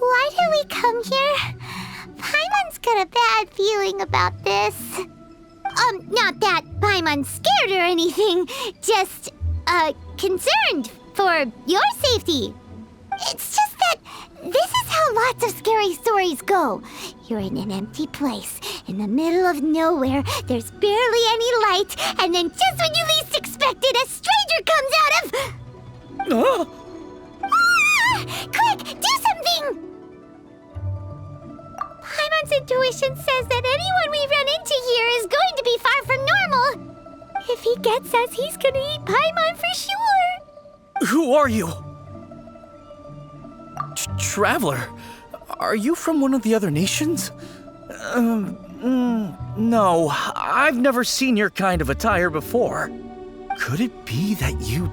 Why did we come here? Paimon's got a bad feeling about this. Not that Paimon's scared or anything, just, concerned for your safety. It's just that this is how lots of scary stories go. You're in an empty place, in the middle of nowhere, there's barely any light, and then just when you least expect it, a stranger comes out of... Quick, do something! Paimon's intuition says that anyone we run into here is going to be far from normal. If he gets us, he's gonna eat Paimon for sure. Who are you? Traveler? Are you from one of the other nations? No, I've never seen your kind of attire before. Could it be that you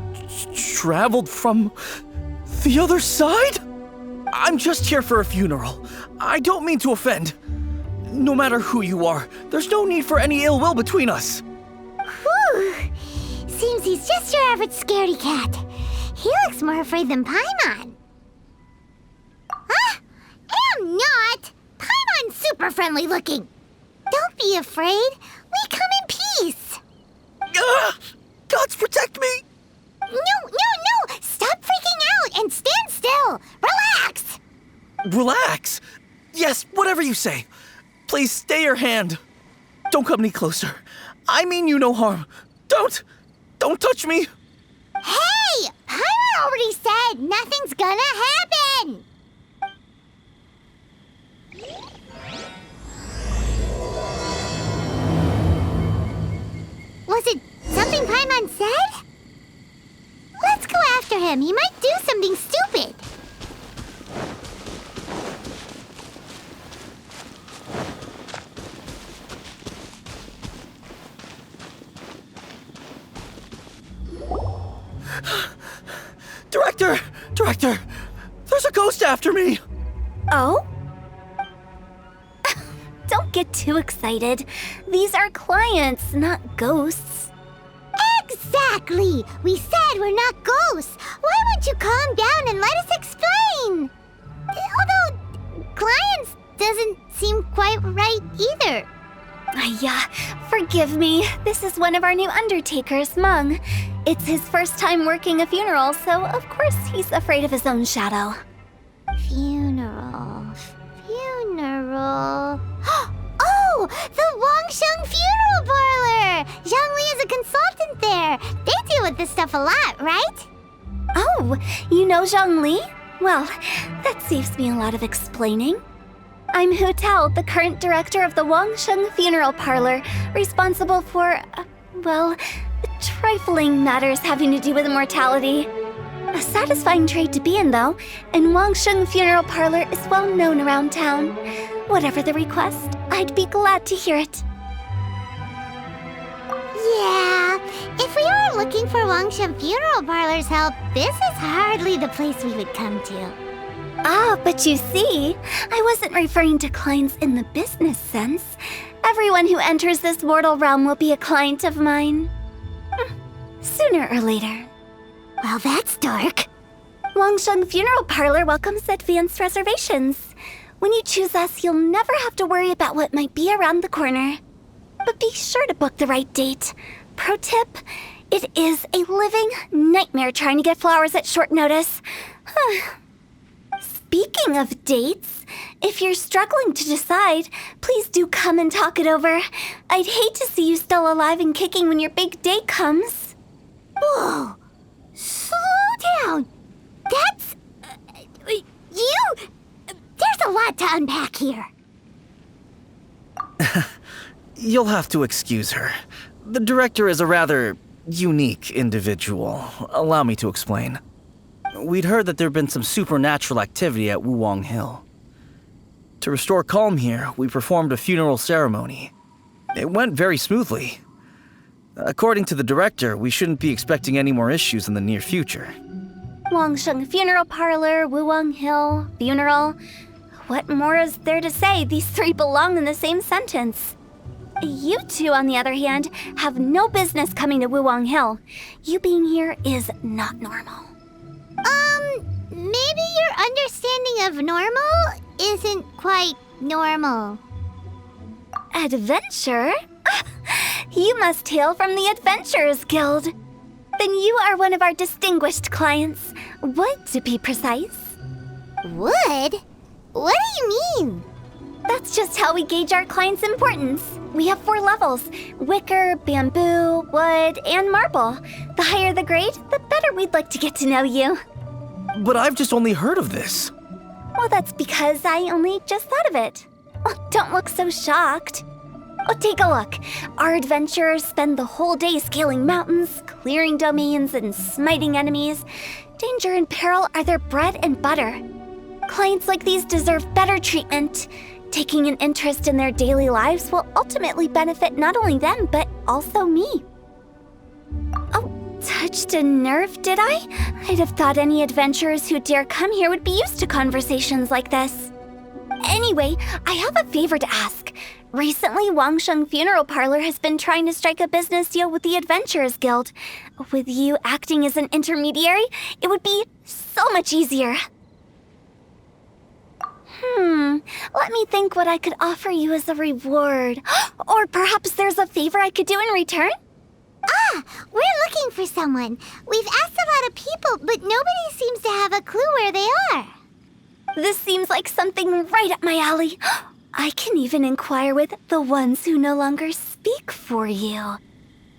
traveled from the other side? I'm just here for a funeral. I don't mean to offend. No matter who you are, there's no need for any ill will between us. Whew. Seems he's just your average scaredy cat. He looks more afraid than Paimon. Am not! Paimon's super friendly looking. Don't be afraid. We come in peace. Gods protect me! No! Stop freaking out and stand still. Relax. Relax? Yes, whatever you say. Please stay your hand. Don't come any closer. I mean you no harm. Don't touch me. Hey! Paimon already said nothing's gonna happen. Was it something Paimon said? Let's go after him. He might do something stupid. Director! There's a ghost after me! Oh? Don't get too excited. These are clients, not ghosts. Exactly! We said we're not ghosts. Why won't you calm down and let us explain? Although, clients doesn't seem quite right either. Yeah, forgive me. This is one of our new undertakers, Meng. It's his first time working a funeral, so of course he's afraid of his own shadow. Funeral. Oh! The Wangsheng Funeral Parlor! Zhongli is a consultant there. They deal with this stuff a lot, right? Oh, you know Zhongli? Well, that saves me a lot of explaining. I'm Hu Tao, the current director of the Wangsheng Funeral Parlor, responsible for, trifling matters having to do with immortality. A satisfying trade to be in, though, and Wangsheng Funeral Parlor is well known around town. Whatever the request, I'd be glad to hear it. Yeah, if we weren't looking for Wangsheng Funeral Parlor's help, this is hardly the place we would come to. Ah, but you see, I wasn't referring to clients in the business sense. Everyone who enters this mortal realm will be a client of mine. Sooner or later. Well, that's dark. Wangsheng Funeral Parlor welcomes advanced reservations. When you choose us, you'll never have to worry about what might be around the corner. But be sure to book the right date. Pro tip, it is a living nightmare trying to get flowers at short notice. Speaking of dates, if you're struggling to decide, please do come and talk it over. I'd hate to see you still alive and kicking when your big day comes. Whoa! Slow down! That's... There's a lot to unpack here. You'll have to excuse her. The director is a rather unique individual. Allow me to explain. We'd heard that there'd been some supernatural activity at Wuwang Hill. To restore calm here, we performed a funeral ceremony. It went very smoothly. According to the director, we shouldn't be expecting any more issues in the near future. Wangsheng Funeral Parlor, Wuwang Hill, funeral. What more is there to say? These three belong in the same sentence. You two, on the other hand, have no business coming to Wuwang Hill. You being here is not normal. Maybe your understanding of normal isn't quite normal. Adventure? You must hail from the Adventurers Guild. Then you are one of our distinguished clients. Wood, to be precise. Wood? What do you mean? That's just how we gauge our clients' importance. We have 4 levels: wicker, bamboo, wood, and marble. The higher the grade, the better we'd like to get to know you. But I've just only heard of this. Well, that's because I only just thought of it. Oh, don't look so shocked. Oh, take a look. Our adventurers spend the whole day scaling mountains, clearing domains, and smiting enemies. Danger and peril are their bread and butter. Clients like these deserve better treatment. Taking an interest in their daily lives will ultimately benefit not only them, but also me. Oh, touched a nerve, did I? I'd have thought any adventurers who dare come here would be used to conversations like this. Anyway, I have a favor to ask. Recently, Wangsheng Funeral Parlor has been trying to strike a business deal with the Adventurers Guild. With you acting as an intermediary, it would be so much easier. Let me think what I could offer you as a reward. Or perhaps there's a favor I could do in return? We're looking for someone. We've asked a lot of people, but nobody seems to have a clue where they are. This seems like something right up my alley. I can even inquire with the ones who no longer speak for you.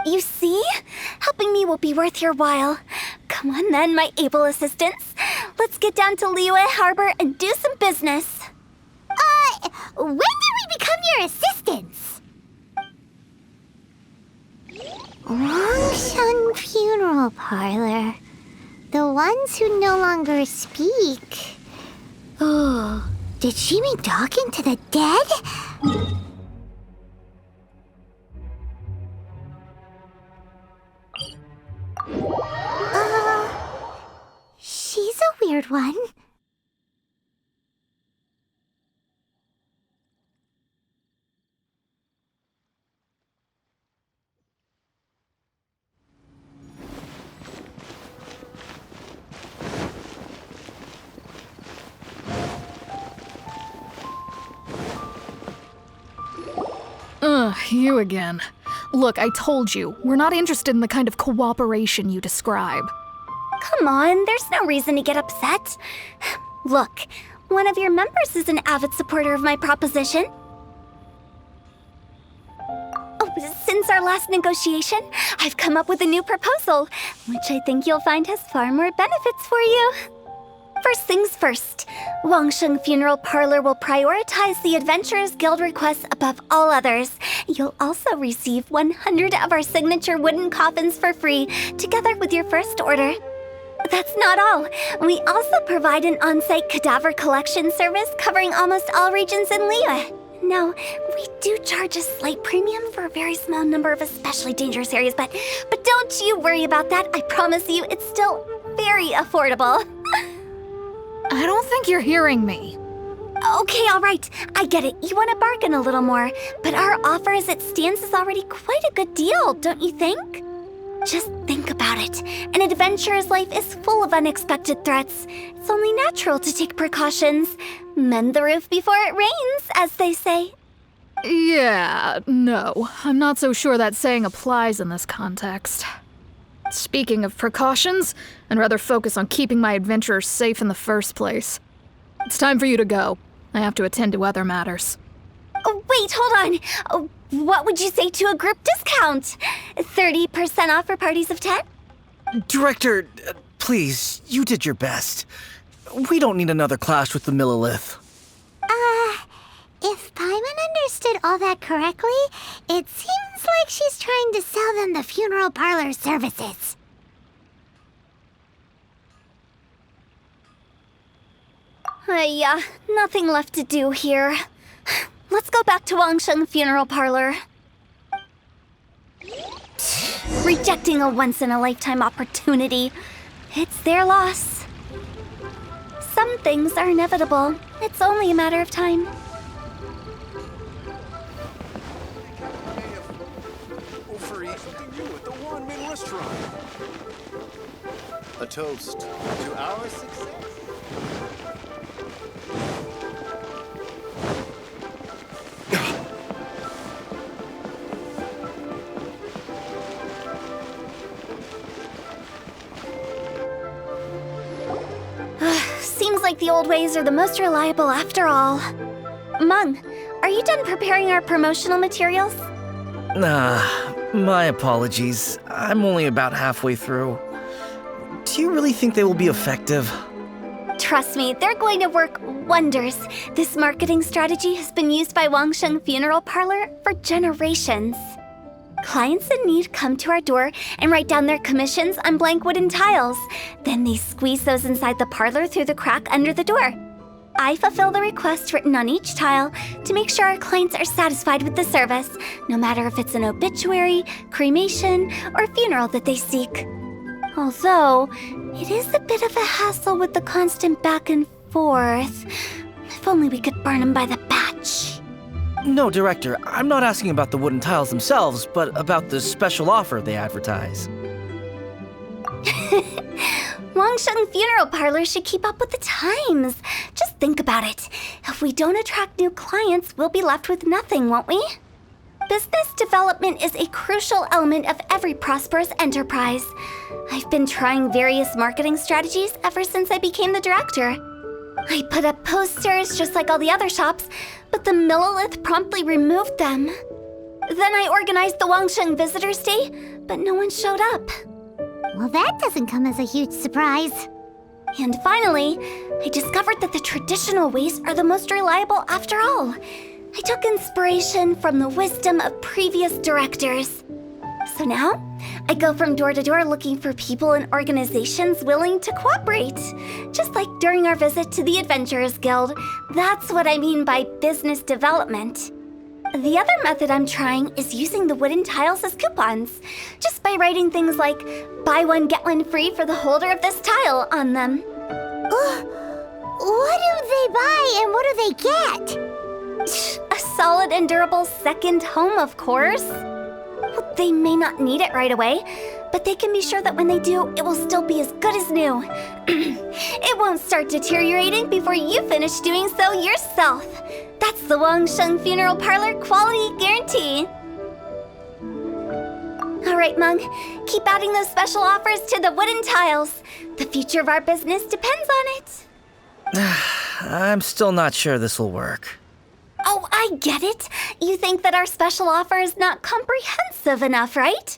You see? Helping me will be worth your while. Come on then, my able assistants. Let's get down to Liyue Harbor and do some business. When did we become your assistants? Wangsheng Funeral Parlor. The ones who no longer speak. Oh, did she mean talking to the dead? She's a weird one. You again. Look, I told you, we're not interested in the kind of cooperation you describe. Come on, there's no reason to get upset. Look, one of your members is an avid supporter of my proposition. Oh, since our last negotiation, I've come up with a new proposal, which I think you'll find has far more benefits for you. First things first, Wangsheng Funeral Parlor will prioritize the Adventurers Guild requests above all others. You'll also receive 100 of our signature wooden coffins for free, together with your first order. That's not all. We also provide an on-site cadaver collection service covering almost all regions in Liyue. Now, we do charge a slight premium for a very small number of especially dangerous areas, but don't you worry about that. I promise you, it's still very affordable. I don't think you're hearing me. Okay, all right. I get it. You want to bargain a little more, but our offer as it stands is already quite a good deal, don't you think? Just think about it. An adventurer's life is full of unexpected threats. It's only natural to take precautions. Mend the roof before it rains, as they say. Yeah, no. I'm not so sure that saying applies in this context. Speaking of precautions, I'd rather focus on keeping my adventurers safe in the first place. It's time for you to go. I have to attend to other matters. Oh, wait, hold on. Oh, what would you say to a group discount? 30% off for parties of 10? Director, please, you did your best. We don't need another clash with the Millilith. If Paimon understood all that correctly, it seems like she's trying to sell them the funeral parlor services. Yeah, nothing left to do here. Let's go back to Wangsheng Funeral Parlor. Rejecting a once-in-a-lifetime opportunity. It's their loss. Some things are inevitable. It's only a matter of time. Something new at the one-man restaurant. A toast to our success. Seems like the old ways are the most reliable after all. Mung, are you done preparing our promotional materials? My apologies. I'm only about halfway through. Do you really think they will be effective? Trust me, they're going to work wonders. This marketing strategy has been used by Wangsheng Funeral Parlor for generations. Clients in need come to our door and write down their commissions on blank wooden tiles. Then they squeeze those inside the parlor through the crack under the door. I fulfill the request written on each tile to make sure our clients are satisfied with the service, no matter if it's an obituary, cremation, or funeral that they seek. Although, it is a bit of a hassle with the constant back and forth. If only we could burn them by the batch. No, Director, I'm not asking about the wooden tiles themselves, but about the special offer they advertise. Wangsheng Funeral Parlor should keep up with the times. Just think about it. If we don't attract new clients, we'll be left with nothing, won't we? Business development is a crucial element of every prosperous enterprise. I've been trying various marketing strategies ever since I became the director. I put up posters just like all the other shops, but the Millilith promptly removed them. Then I organized the Wangsheng Visitors Day, but no one showed up. Well, that doesn't come as a huge surprise. And finally, I discovered that the traditional ways are the most reliable after all. I took inspiration from the wisdom of previous directors. So now, I go from door to door looking for people and organizations willing to cooperate. Just like during our visit to the Adventurers Guild. That's what I mean by business development. The other method I'm trying is using the wooden tiles as coupons, just by writing things like, buy one, get one free for the holder of this tile on them. What do they buy and what do they get? A solid and durable second home, of course. Well, they may not need it right away, but they can be sure that when they do, it will still be as good as new. It won't start deteriorating before you finish doing so yourself. That's the Wangsheng Funeral Parlor quality guarantee. All right, Mung, keep adding those special offers to the wooden tiles. The future of our business depends on it. I'm still not sure this will work. Oh, I get it. You think that our special offer is not comprehensive enough, right?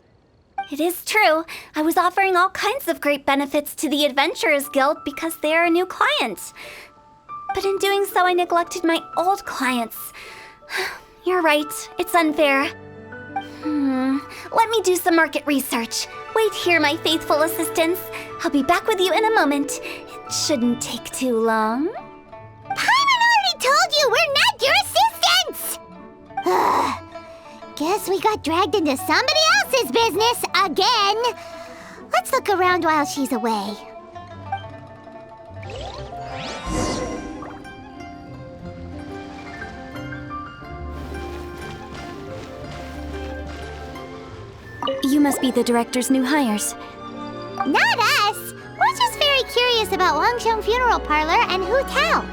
It is true. I was offering all kinds of great benefits to the Adventurers Guild because they are a new client. But in doing so, I neglected my old clients. You're right. It's unfair. Let me do some market research. Wait here, my faithful assistants. I'll be back with you in a moment. It shouldn't take too long. Paimon already told you we're not your assistants! Guess we got dragged into somebody else's business again. Let's look around while she's away. You must be the director's new hires. Not us! We're just very curious about Wangsheng Funeral Parlor and Hu Tao.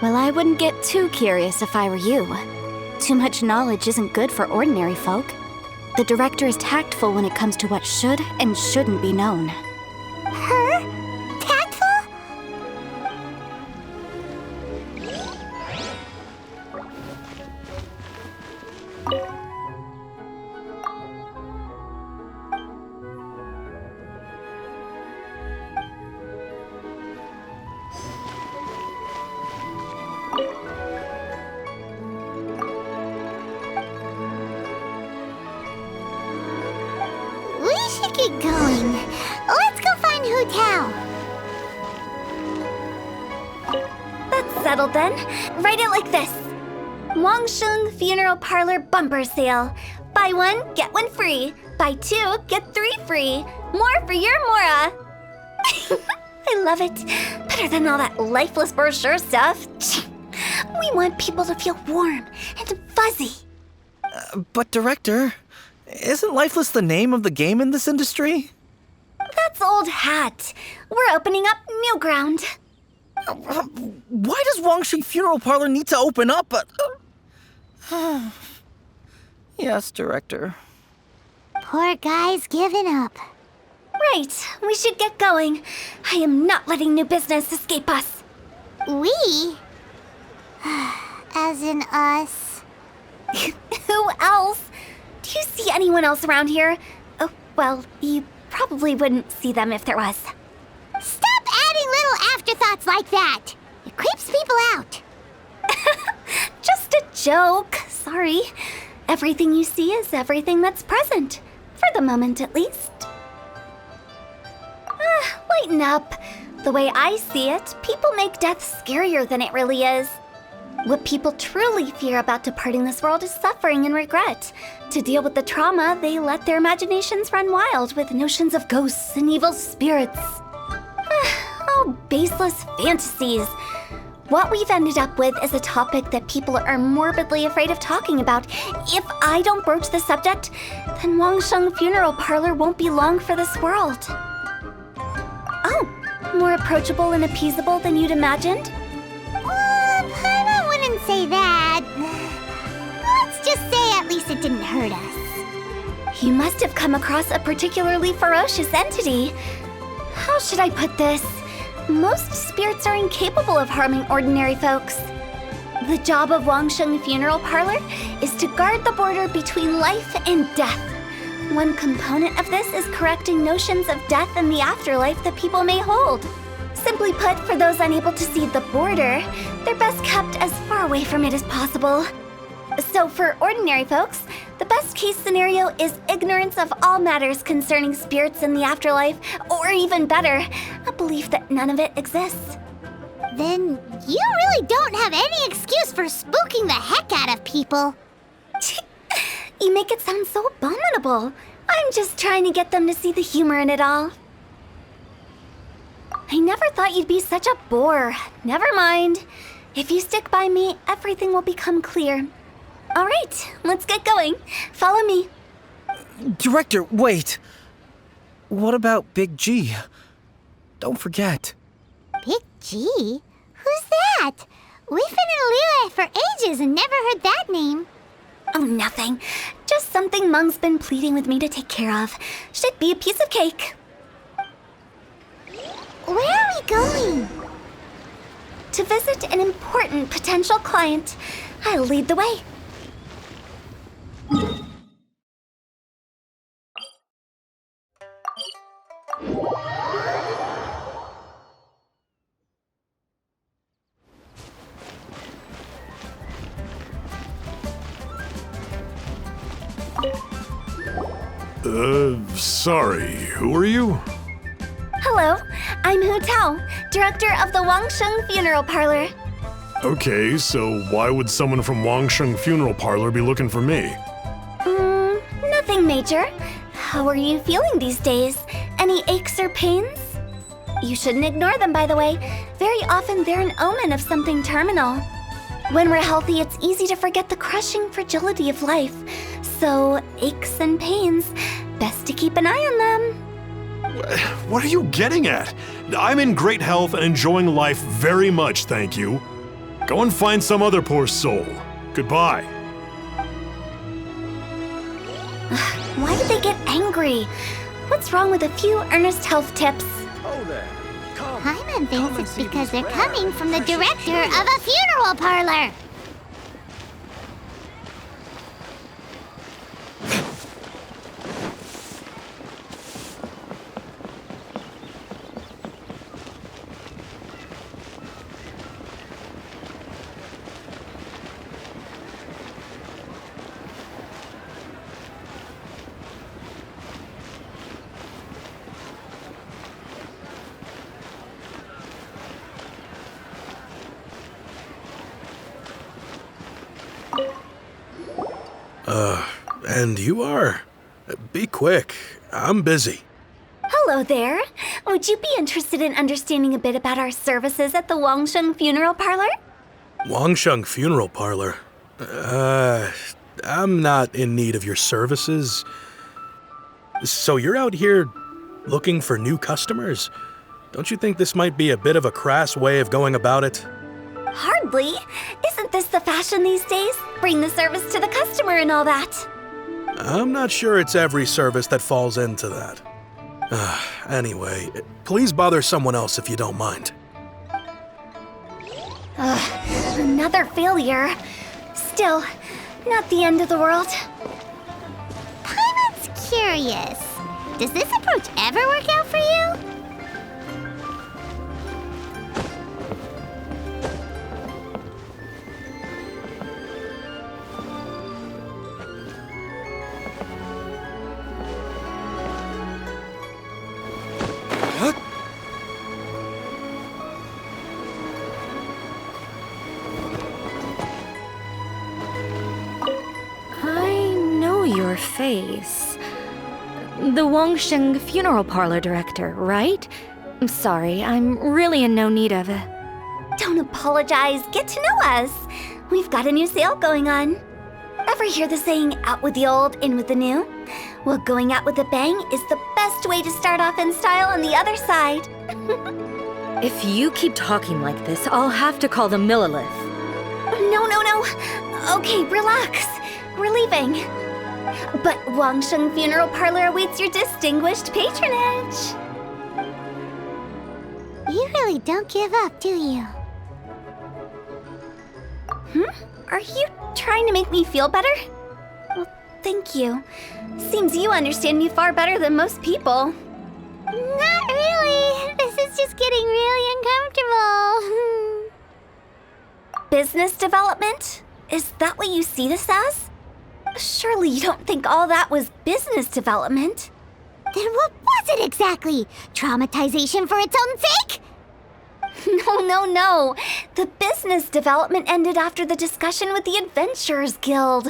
Well, I wouldn't get too curious if I were you. Too much knowledge isn't good for ordinary folk. The director is tactful when it comes to what should and shouldn't be known. Her? Tactful? get going. Let's go find Hu Tao. That's settled then. Write it like this. Wangsheng Funeral Parlor bumper sale. Buy one, get one free. Buy two, get three free. More for your Mora. I love it. Better than all that lifeless brochure stuff. We want people to feel warm and fuzzy. But Director, isn't Lifeless the name of the game in this industry? That's old hat. We're opening up new ground. Why does Wangsheng Funeral Parlor need to open up? Yes, Director. Poor guy's giving up. Right, we should get going. I am not letting new business escape us. We? As in us. Who else? Do you see anyone else around here? Oh, well, you probably wouldn't see them if there was. Stop adding little afterthoughts like that. It creeps people out. Just a joke. Sorry. Everything you see is everything that's present. For the moment, at least. Lighten up. The way I see it, people make death scarier than it really is. What people truly fear about departing this world is suffering and regret. To deal with the trauma, they let their imaginations run wild with notions of ghosts and evil spirits. Oh, baseless fantasies. What we've ended up with is a topic that people are morbidly afraid of talking about. If I don't broach the subject, then Wangsheng Funeral Parlor won't be long for this world. Oh, more approachable and appeasable than you'd imagined? I wouldn't say that. Let's just say at least it didn't hurt us. You must have come across a particularly ferocious entity. How should I put this? Most spirits are incapable of harming ordinary folks. The job of Wangsheng Funeral Parlor is to guard the border between life and death. One component of this is correcting notions of death and the afterlife that people may hold. Simply put, for those unable to see the border, they're best kept as far away from it as possible. So for ordinary folks, the best case scenario is ignorance of all matters concerning spirits in the afterlife, or even better, a belief that none of it exists. Then you really don't have any excuse for spooking the heck out of people. You make it sound so abominable. I'm just trying to get them to see the humor in it all. I never thought you'd be such a bore. Never mind. If you stick by me, everything will become clear. All right, let's get going. Follow me. Director, wait. What about Big G? Don't forget. Big G? Who's that? We've been in Liyue for ages and never heard that name. Oh, nothing. Just something Mung's been pleading with me to take care of. Should be a piece of cake. Where are we going? To visit an important potential client. I'll lead the way. Sorry, who are you? Hello, I'm Hu Tao, director of the Wangsheng Funeral Parlor. Okay, so why would someone from Wangsheng Funeral Parlor be looking for me? Nothing major. How are you feeling these days? Any aches or pains? You shouldn't ignore them, by the way. Very often they're an omen of something terminal. When we're healthy, it's easy to forget the crushing fragility of life. So, aches and pains, best to keep an eye on them. What are you getting at? I'm in great health and enjoying life very much, thank you. Go and find some other poor soul. Goodbye. Why did they get angry? What's wrong with a few earnest health tips? Oh there. Come. Paimon thinks and it's see because these they're rare coming from the precious director of jewels. a funeral parlor. And you are? Be quick. I'm busy. Hello there. Would you be interested in understanding a bit about our services at the Wangsheng Funeral Parlor? Wangsheng Funeral Parlor? I'm not in need of your services. So you're out here looking for new customers? Don't you think this might be a bit of a crass way of going about it? Hardly. Isn't this the fashion these days? Bring the service to the customer and all that. I'm not sure it's every service that falls into that. Anyway, please bother someone else if you don't mind. Another failure. Still, not the end of the world. Paimon's curious. Does this approach ever work out for you? Your face. The Wangsheng Funeral Parlor director, right? I'm sorry, I'm really in no need of it. Don't apologize. Get to know us. We've got a new sale going on. Ever hear the saying, out with the old, in with the new? Well, going out with a bang is the best way to start off in style on the other side. If you keep talking like this, I'll have to call the Millilith. No. Okay, relax. We're leaving. But Wangsheng Funeral Parlor awaits your distinguished patronage. You really don't give up, do you? Are you trying to make me feel better? Well, thank you. Seems you understand me far better than most people. Not really. This is just getting really uncomfortable. Business development? Is that what you see this as? Surely you don't think all that was business development? Then what was it exactly? Traumatization for its own sake? No. The business development ended after the discussion with the Adventurers Guild.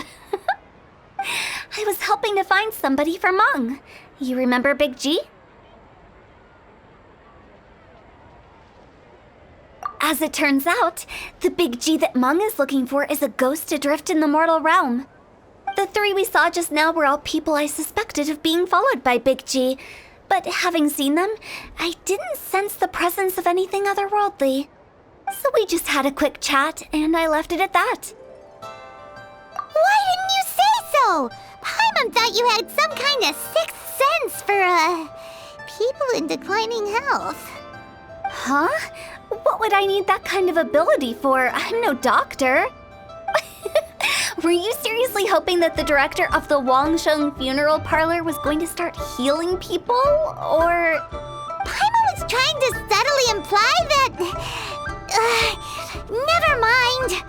I was helping to find somebody for Meng. You remember Big G? As it turns out, the Big G that Meng is looking for is a ghost adrift in the mortal realm. The three we saw just now were all people I suspected of being followed by Big G, but having seen them, I didn't sense the presence of anything otherworldly. So we just had a quick chat, and I left it at that. Why didn't you say so? Paimon thought you had some kind of sixth sense for, people in declining health. Huh? What would I need that kind of ability for? I'm no doctor. Were you seriously hoping that the director of the Wangsheng Funeral Parlor was going to start healing people, or...? Paimon was trying to subtly imply that... never mind.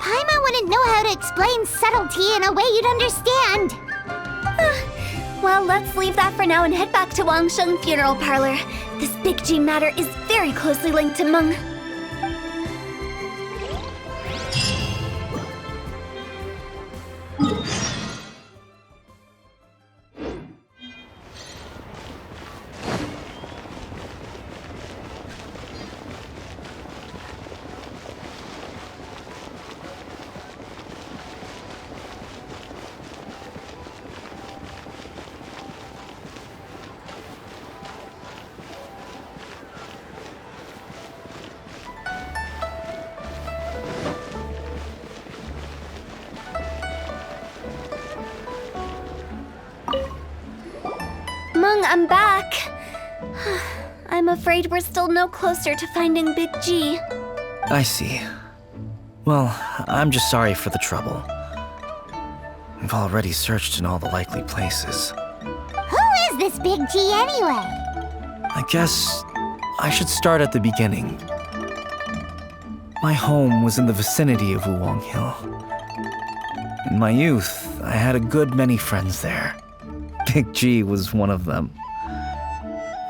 Paimon wouldn't know how to explain subtlety in a way you'd understand. Well, let's leave that for now and head back to Wangsheng Funeral Parlor. This Big G matter is very closely linked to Meng. Meng, I'm back. I'm afraid we're still no closer to finding Big G. I see. Well, I'm just sorry for the trouble. We've already searched in all the likely places. Who is this Big G anyway? I guess I should start at the beginning. My home was in the vicinity of Wuwang Hill. In my youth, I had a good many friends there. Big G was one of them.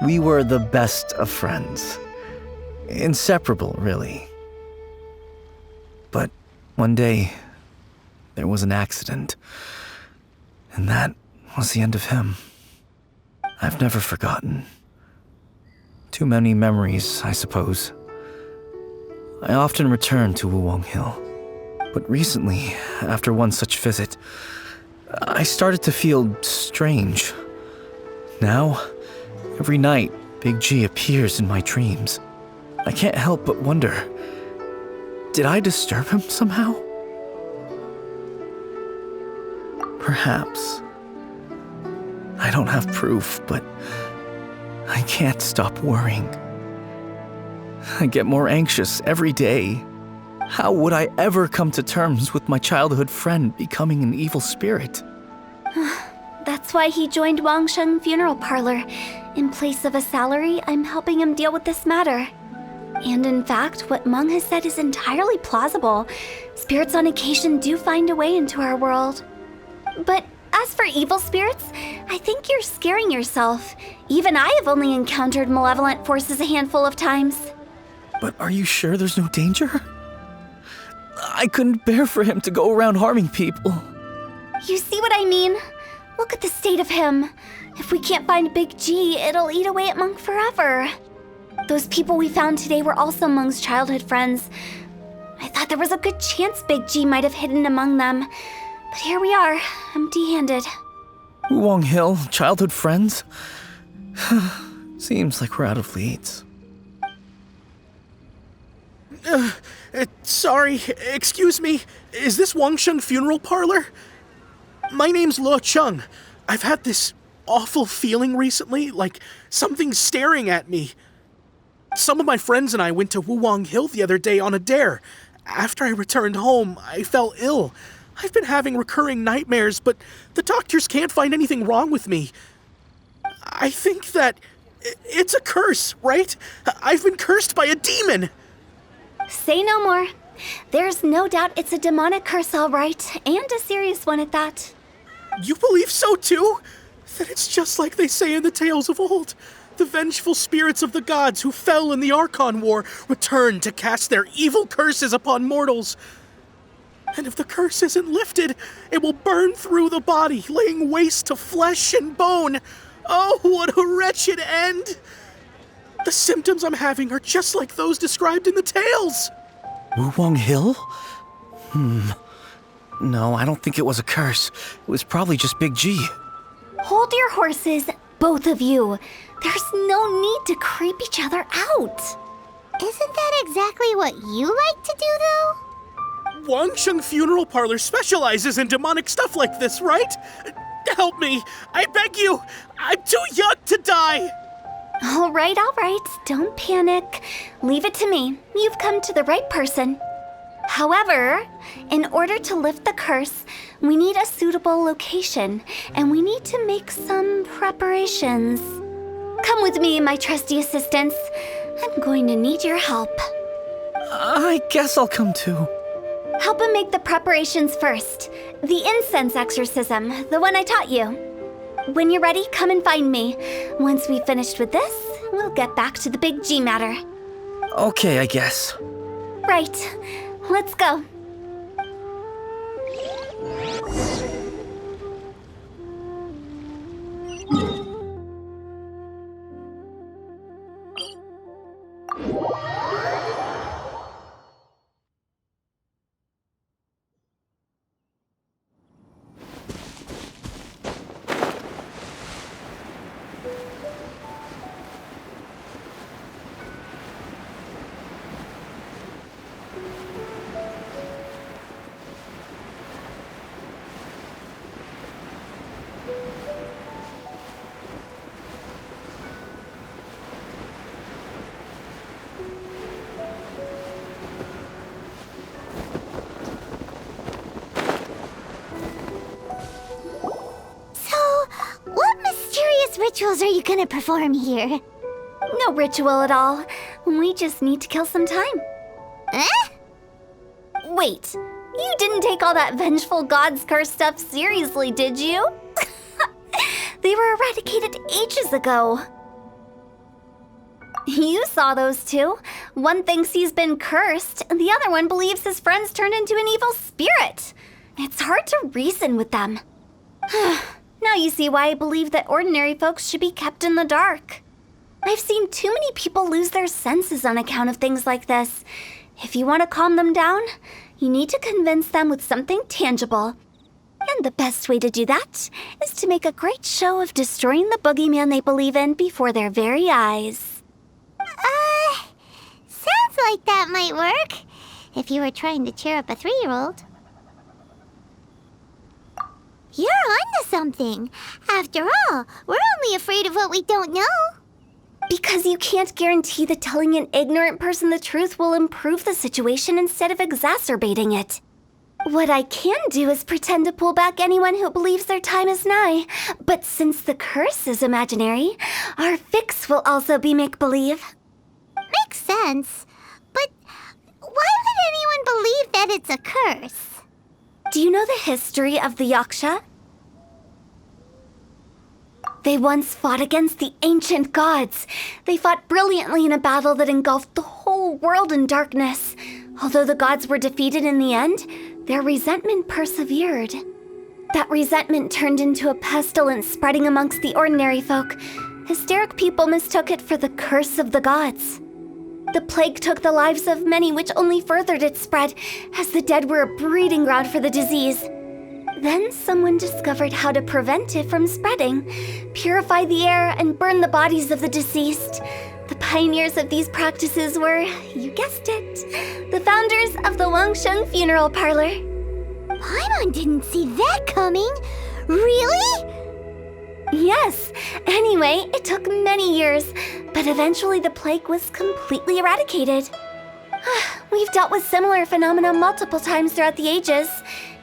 We were the best of friends. Inseparable, really. But one day, there was an accident. And that was the end of him. I've never forgotten. Too many memories, I suppose. I often return to Wuwang Hill. But recently, after one such visit, I started to feel strange. Now, every night, Big G appears in my dreams. I can't help but wonder, did I disturb him somehow? Perhaps. I don't have proof, but I can't stop worrying. I get more anxious every day. How would I ever come to terms with my childhood friend becoming an evil spirit? That's why he joined Wangsheng Funeral Parlor. In place of a salary, I'm helping him deal with this matter. And in fact, what Meng has said is entirely plausible. Spirits on occasion do find a way into our world. But as for evil spirits, I think you're scaring yourself. Even I have only encountered malevolent forces a handful of times. But are you sure there's no danger? I couldn't bear for him to go around harming people. You see what I mean? Look at the state of him. If we can't find Big G, it'll eat away at Meng forever. Those people we found today were also Meng's childhood friends. I thought there was a good chance Big G might have hidden among them. But here we are, empty-handed. Wuwang Hill, childhood friends? Seems like we're out of leads. Sorry, excuse me. Is this Wangsheng Funeral Parlor? My name's Luo Chung. I've had this awful feeling recently, like something's staring at me. Some of my friends and I went to Wuwang Hill the other day on a dare. After I returned home, I fell ill. I've been having recurring nightmares, but the doctors can't find anything wrong with me. I think that it's a curse, right? I've been cursed by a demon. Say no more. There's no doubt it's a demonic curse, all right, and a serious one at that. You believe so too? Then it's just like they say in the tales of old. The vengeful spirits of the gods who fell in the Archon War return to cast their evil curses upon mortals. And if the curse isn't lifted, it will burn through the body, laying waste to flesh and bone. Oh, what a wretched end! The symptoms I'm having are just like those described in the tales. Wuwang Hill? No, I don't think it was a curse. It was probably just Big G. Hold your horses, both of you. There's no need to creep each other out. Isn't that exactly what you like to do, though? Wangsheng Funeral Parlor specializes in demonic stuff like this, right? Help me, I beg you. I'm too young to die. All right. Don't panic. Leave it to me. You've come to the right person. However, in order to lift the curse, we need a suitable location, and we need to make some preparations. Come with me, my trusty assistants. I'm going to need your help. I guess I'll come too. Help him make the preparations first. The incense exorcism, the one I taught you. When you're ready, come and find me. Once we've finished with this, we'll get back to the Big G matter. Okay, I guess. Right. Let's go. Rituals are you gonna perform here? No ritual at all. We just need to kill some time. Eh? Wait, you didn't take all that vengeful god's curse stuff seriously, did you? They were eradicated ages ago. You saw those two. One thinks he's been cursed, and the other one believes his friends turned into an evil spirit. It's hard to reason with them. Now you see why I believe that ordinary folks should be kept in the dark. I've seen too many people lose their senses on account of things like this. If you want to calm them down, you need to convince them with something tangible. And the best way to do that is to make a great show of destroying the boogeyman they believe in before their very eyes. Sounds like that might work. If you were trying to cheer up a 3-year-old. You're onto something. After all, we're only afraid of what we don't know. Because you can't guarantee that telling an ignorant person the truth will improve the situation instead of exacerbating it. What I can do is pretend to pull back anyone who believes their time is nigh. But since the curse is imaginary, our fix will also be make-believe. Makes sense. But why would anyone believe that it's a curse? Do you know the history of the Yaksha? They once fought against the ancient gods. They fought brilliantly in a battle that engulfed the whole world in darkness. Although the gods were defeated in the end, their resentment persevered. That resentment turned into a pestilence spreading amongst the ordinary folk. Hysteric people mistook it for the curse of the gods. The plague took the lives of many, which only furthered its spread, as the dead were a breeding ground for the disease. Then someone discovered how to prevent it from spreading, purify the air, and burn the bodies of the deceased. The pioneers of these practices were, you guessed it, the founders of the Wangsheng Funeral Parlor. Paimon didn't see that coming. Really? Yes. Anyway, it took many years, but eventually the plague was completely eradicated. We've dealt with similar phenomena multiple times throughout the ages.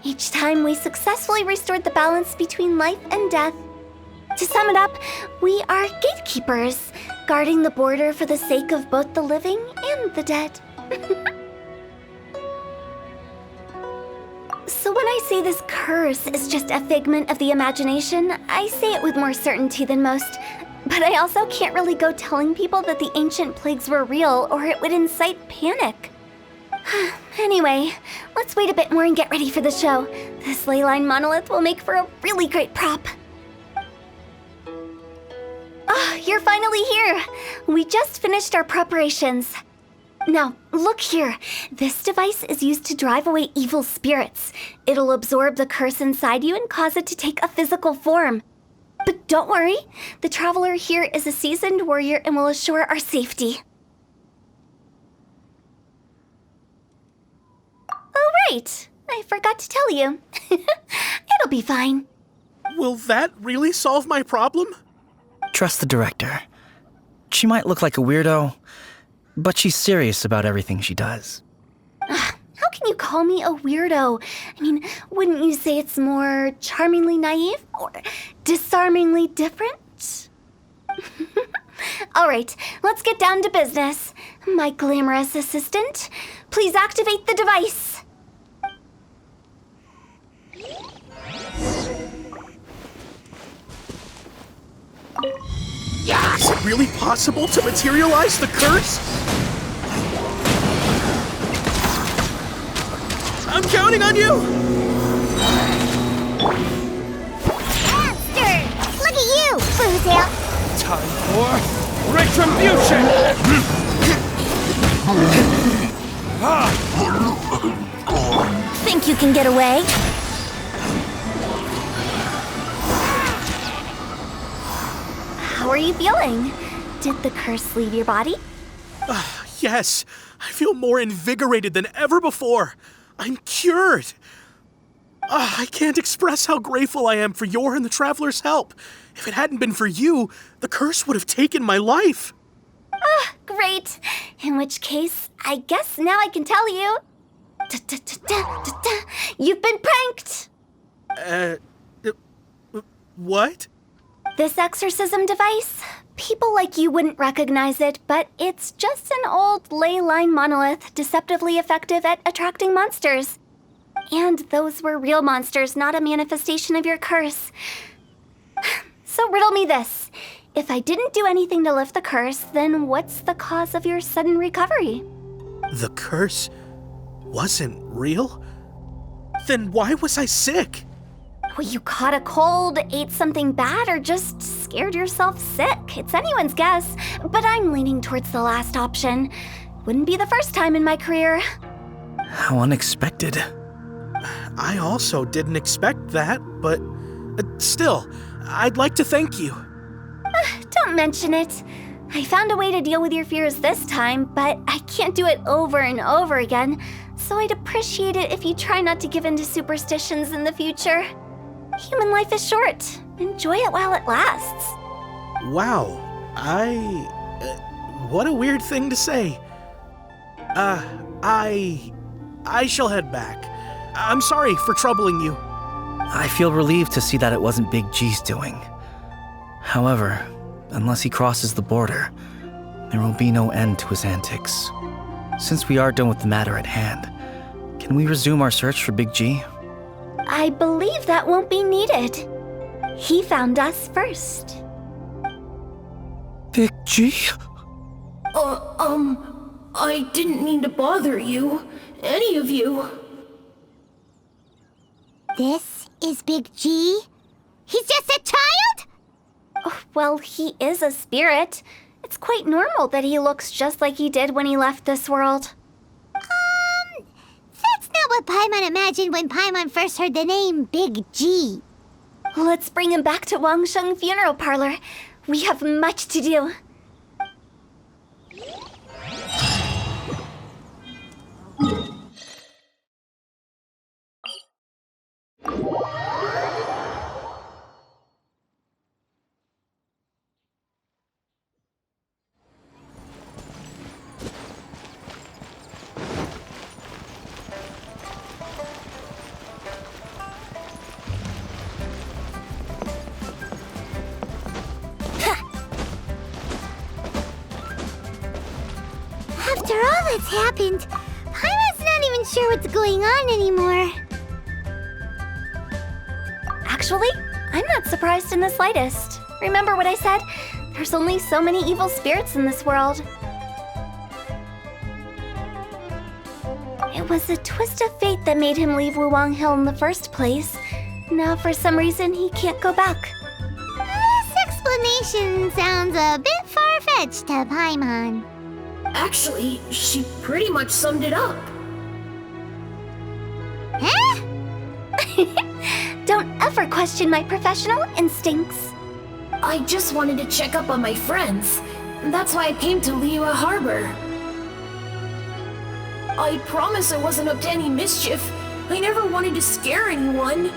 Each time we successfully restored the balance between life and death. To sum it up, we are gatekeepers, guarding the border for the sake of both the living and the dead. So when I say this curse is just a figment of the imagination, I say it with more certainty than most. But I also can't really go telling people that the ancient plagues were real, or it would incite panic. Anyway, let's wait a bit more and get ready for the show. This ley line monolith will make for a really great prop. Oh, you're finally here! We just finished our preparations. Now, look here. This device is used to drive away evil spirits. It'll absorb the curse inside you and cause it to take a physical form. But don't worry, the traveler here is a seasoned warrior and will assure our safety. Oh, right. I forgot to tell you. It'll be fine. Will that really solve my problem? Trust the director. She might look like a weirdo, but she's serious about everything she does. How can you call me a weirdo? I mean, wouldn't you say it's more charmingly naive or disarmingly different? All right, let's get down to business. My glamorous assistant, please activate the device. Is it really possible to materialize the curse? I'm counting on you! Monster! Look at you, Boozle! Time for retribution! Think you can get away? How are you feeling? Did the curse leave your body? Yes, I feel more invigorated than ever before. I'm cured. I can't express how grateful I am for your and the Traveler's help. If it hadn't been for you, the curse would have taken my life. Great. In which case, I guess now I can tell you. You've been pranked! What? This exorcism device, people like you wouldn't recognize it, but it's just an old ley line monolith deceptively effective at attracting monsters. And those were real monsters, not a manifestation of your curse. So riddle me this. If I didn't do anything to lift the curse, then what's the cause of your sudden recovery? The curse wasn't real? Then why was I sick? Well, you caught a cold, ate something bad, or just scared yourself sick. It's anyone's guess, but I'm leaning towards the last option. Wouldn't be the first time in my career. How unexpected. I also didn't expect that, but still, I'd like to thank you. Don't mention it. I found a way to deal with your fears this time, but I can't do it over and over again, so I'd appreciate it if you try not to give in to superstitions in the future. Human life is short. Enjoy it while it lasts. Wow, what a weird thing to say. I shall head back. I'm sorry for troubling you. I feel relieved to see that it wasn't Big G's doing. However, unless he crosses the border, there will be no end to his antics. Since we are done with the matter at hand, can we resume our search for Big G? I believe that won't be needed. He found us first. Big G? I didn't mean to bother you. Any of you. This is Big G? He's just a child? Oh, well, he is a spirit. It's quite normal that he looks just like he did when he left this world. That's not what Paimon imagined when Paimon first heard the name Big G. Let's bring him back to Wangsheng Funeral Parlor. We have much to do. After all that's happened, Paimon's not even sure what's going on anymore. Actually, I'm not surprised in the slightest. Remember what I said? There's only so many evil spirits in this world. It was a twist of fate that made him leave Wuwang Hill in the first place. Now, for some reason, he can't go back. This explanation sounds a bit far-fetched to Paimon. Actually, she pretty much summed it up. Huh? Don't ever question my professional instincts. I just wanted to check up on my friends. That's why I came to Liyue Harbor. I promise I wasn't up to any mischief. I never wanted to scare anyone.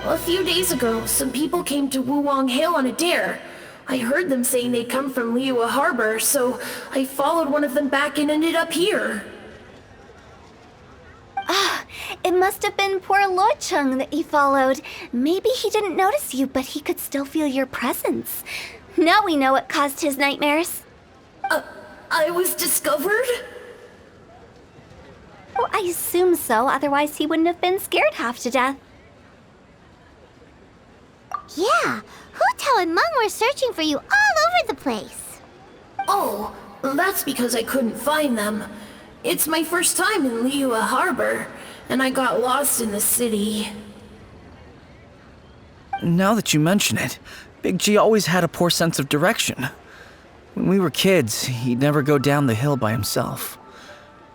A few days ago, some people came to Wuwang Hill on a dare. I heard them saying they'd come from Liyue Harbor, so I followed one of them back and ended up here. It must have been poor Luocheng that you followed. Maybe he didn't notice you, but he could still feel your presence. Now we know what caused his nightmares. I was discovered? Well, I assume so, otherwise he wouldn't have been scared half to death. Yeah, Hu and Meng were searching for you all over the place. Oh, that's because I couldn't find them. It's my first time in Liyue Harbor, and I got lost in the city. Now that you mention it, Big G always had a poor sense of direction. When we were kids, he'd never go down the hill by himself.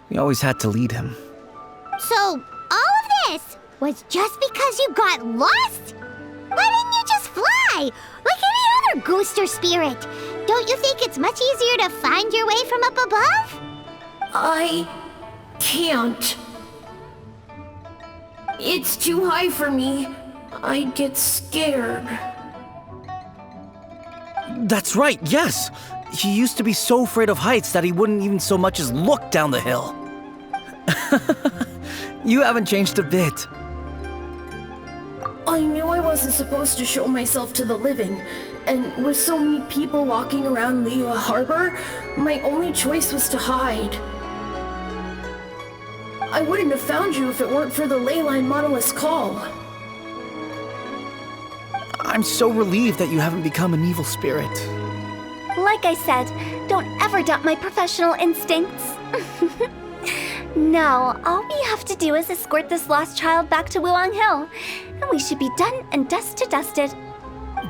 We always had to lead him. So, all of this was just because you got lost? Why didn't you just fly? Like any other ghost or spirit? Don't you think it's much easier to find your way from up above? I can't. It's too high for me. I'd get scared. That's right, yes! He used to be so afraid of heights that he wouldn't even so much as look down the hill. You haven't changed a bit. I knew I wasn't supposed to show myself to the living, and with so many people walking around Liyue Harbor, my only choice was to hide. I wouldn't have found you if it weren't for the leyline monolith's call. I'm so relieved that you haven't become an evil spirit. Like I said, don't ever doubt my professional instincts. No, all we have to do is escort this lost child back to Wuang Hill, and we should be done and dusted.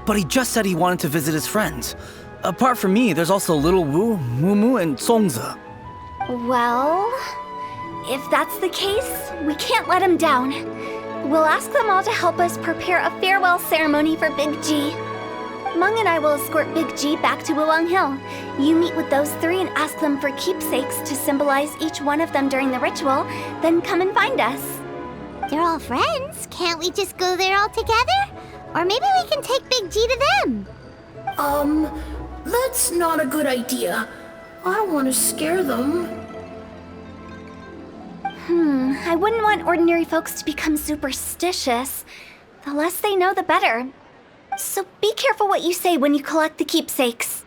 But he just said he wanted to visit his friends. Apart from me, there's also Little Wu, Mumu, and Songza. Well, if that's the case, we can't let him down. We'll ask them all to help us prepare a farewell ceremony for Big G. Meng and I will escort Big G back to Wuang Hill. You meet with those three and ask them for keepsakes to symbolize each one of them during the ritual, then come and find us. They're all friends. Can't we just go there all together? Or maybe we can take Big G to them. That's not a good idea. I don't want to scare them. I wouldn't want ordinary folks to become superstitious. The less they know, the better. So be careful what you say when you collect the keepsakes.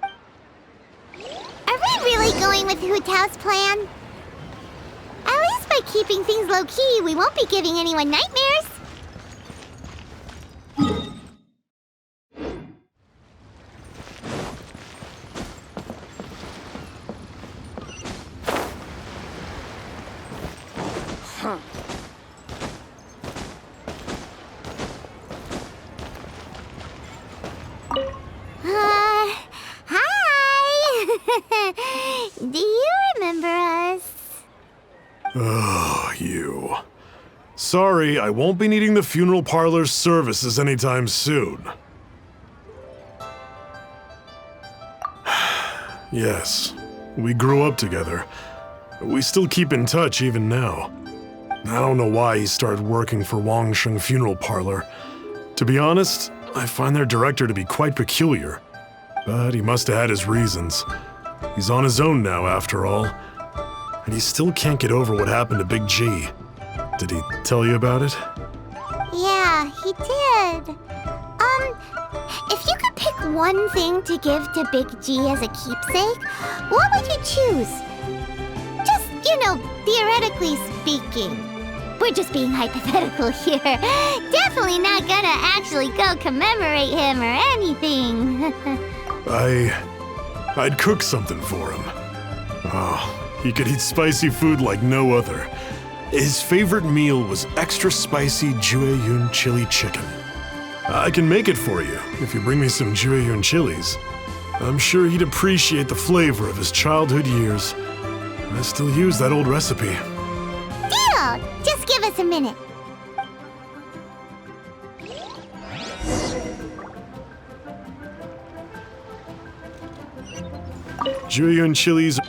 Are we really going with Hu Tao's plan? At least by keeping things low-key, we won't be giving anyone nightmares. Hi! Do you remember us? Oh, you. Sorry, I won't be needing the funeral parlor's services anytime soon. Yes, we grew up together. We still keep in touch even now. I don't know why he started working for Wangsheng Funeral Parlor. To be honest, I find their director to be quite peculiar. But he must have had his reasons. He's on his own now, after all. And he still can't get over what happened to Big G. Did he tell you about it? Yeah, he did. If you could pick one thing to give to Big G as a keepsake, what would you choose? Just, theoretically speaking. We're just being hypothetical here. Definitely not gonna actually go commemorate him or anything. I'd cook something for him. Oh, he could eat spicy food like no other. His favorite meal was extra spicy Jueyun chili chicken. I can make it for you if you bring me some Jueyun chilies. I'm sure he'd appreciate the flavor of his childhood years. I still use that old recipe. Deal! Just give us a minute. Jueyun chilies.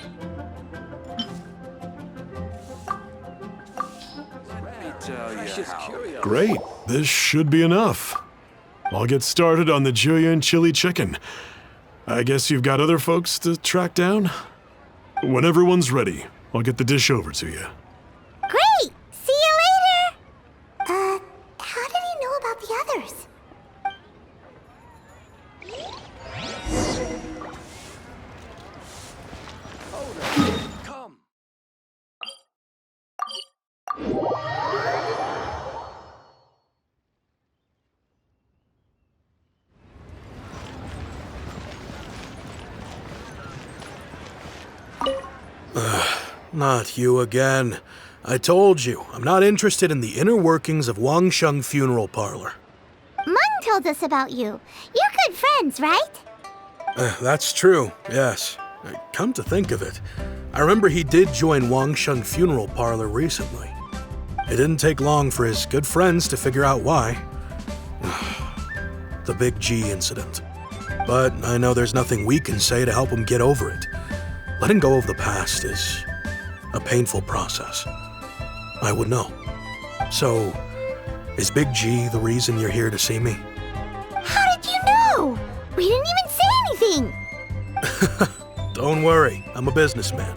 Great, this should be enough. I'll get started on the Jueyun chili chicken. I guess you've got other folks to track down? When everyone's ready, I'll get the dish over to you. Great! See you later! How did he know about the others? Not you again. I told you, I'm not interested in the inner workings of Wangsheng Funeral Parlor. Meng told us about you. You're good friends, right? That's true, yes. Come to think of it, I remember he did join Wangsheng Funeral Parlor recently. It didn't take long for his good friends to figure out why. The Big G incident. But I know there's nothing we can say to help him get over it. Letting go of the past is a painful process. I would know. So, is Big G the reason you're here to see me? How did you know? We didn't even say anything! Don't worry, I'm a businessman.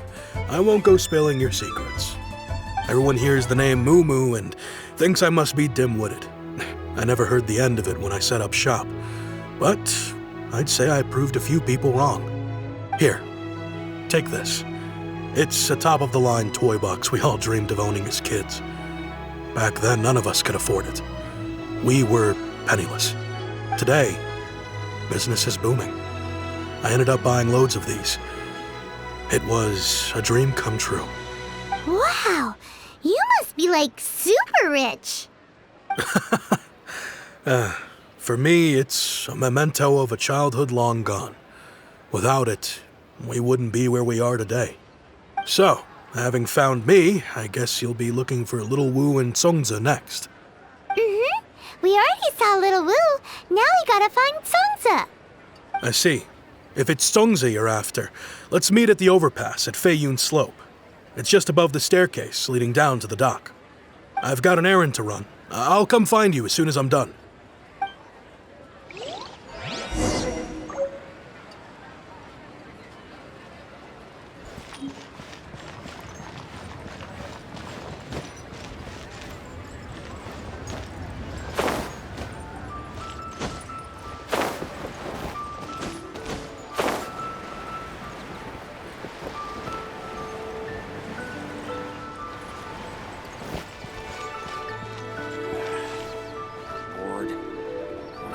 I won't go spilling your secrets. Everyone hears the name Moo and thinks I must be dim-witted. I never heard the end of it when I set up shop. But I'd say I proved a few people wrong. Here, take this. It's a top-of-the-line toy box we all dreamed of owning as kids. Back then, none of us could afford it. We were penniless. Today, business is booming. I ended up buying loads of these. It was a dream come true. Wow, you must be like super rich. For me, it's a memento of a childhood long gone. Without it, we wouldn't be where we are today. So, having found me, I guess you'll be looking for Little Wu and Songza next. Mm-hmm. We already saw Little Wu. Now we gotta find Songza. I see. If it's Songza you're after, let's meet at the overpass at Feiyun Slope. It's just above the staircase leading down to the dock. I've got an errand to run. I'll come find you as soon as I'm done.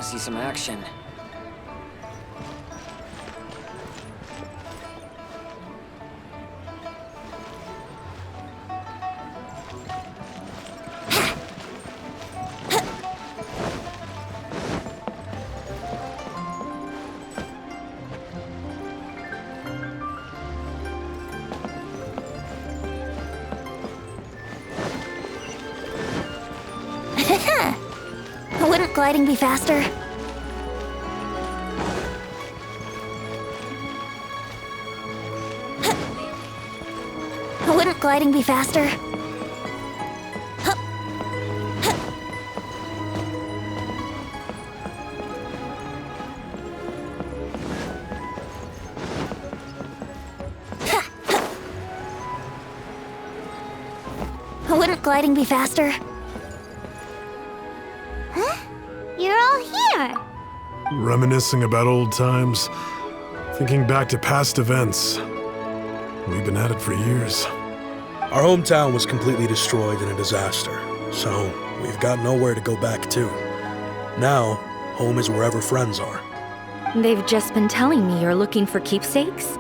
See some action. Wouldn't gliding be faster? Wouldn't gliding be faster? Wouldn't gliding be faster? You're all here. Reminiscing about old times, thinking back to past events. We've been at it for years. Our hometown was completely destroyed in a disaster, so we've got nowhere to go back to. Now, home is wherever friends are. They've just been telling me you're looking for keepsakes?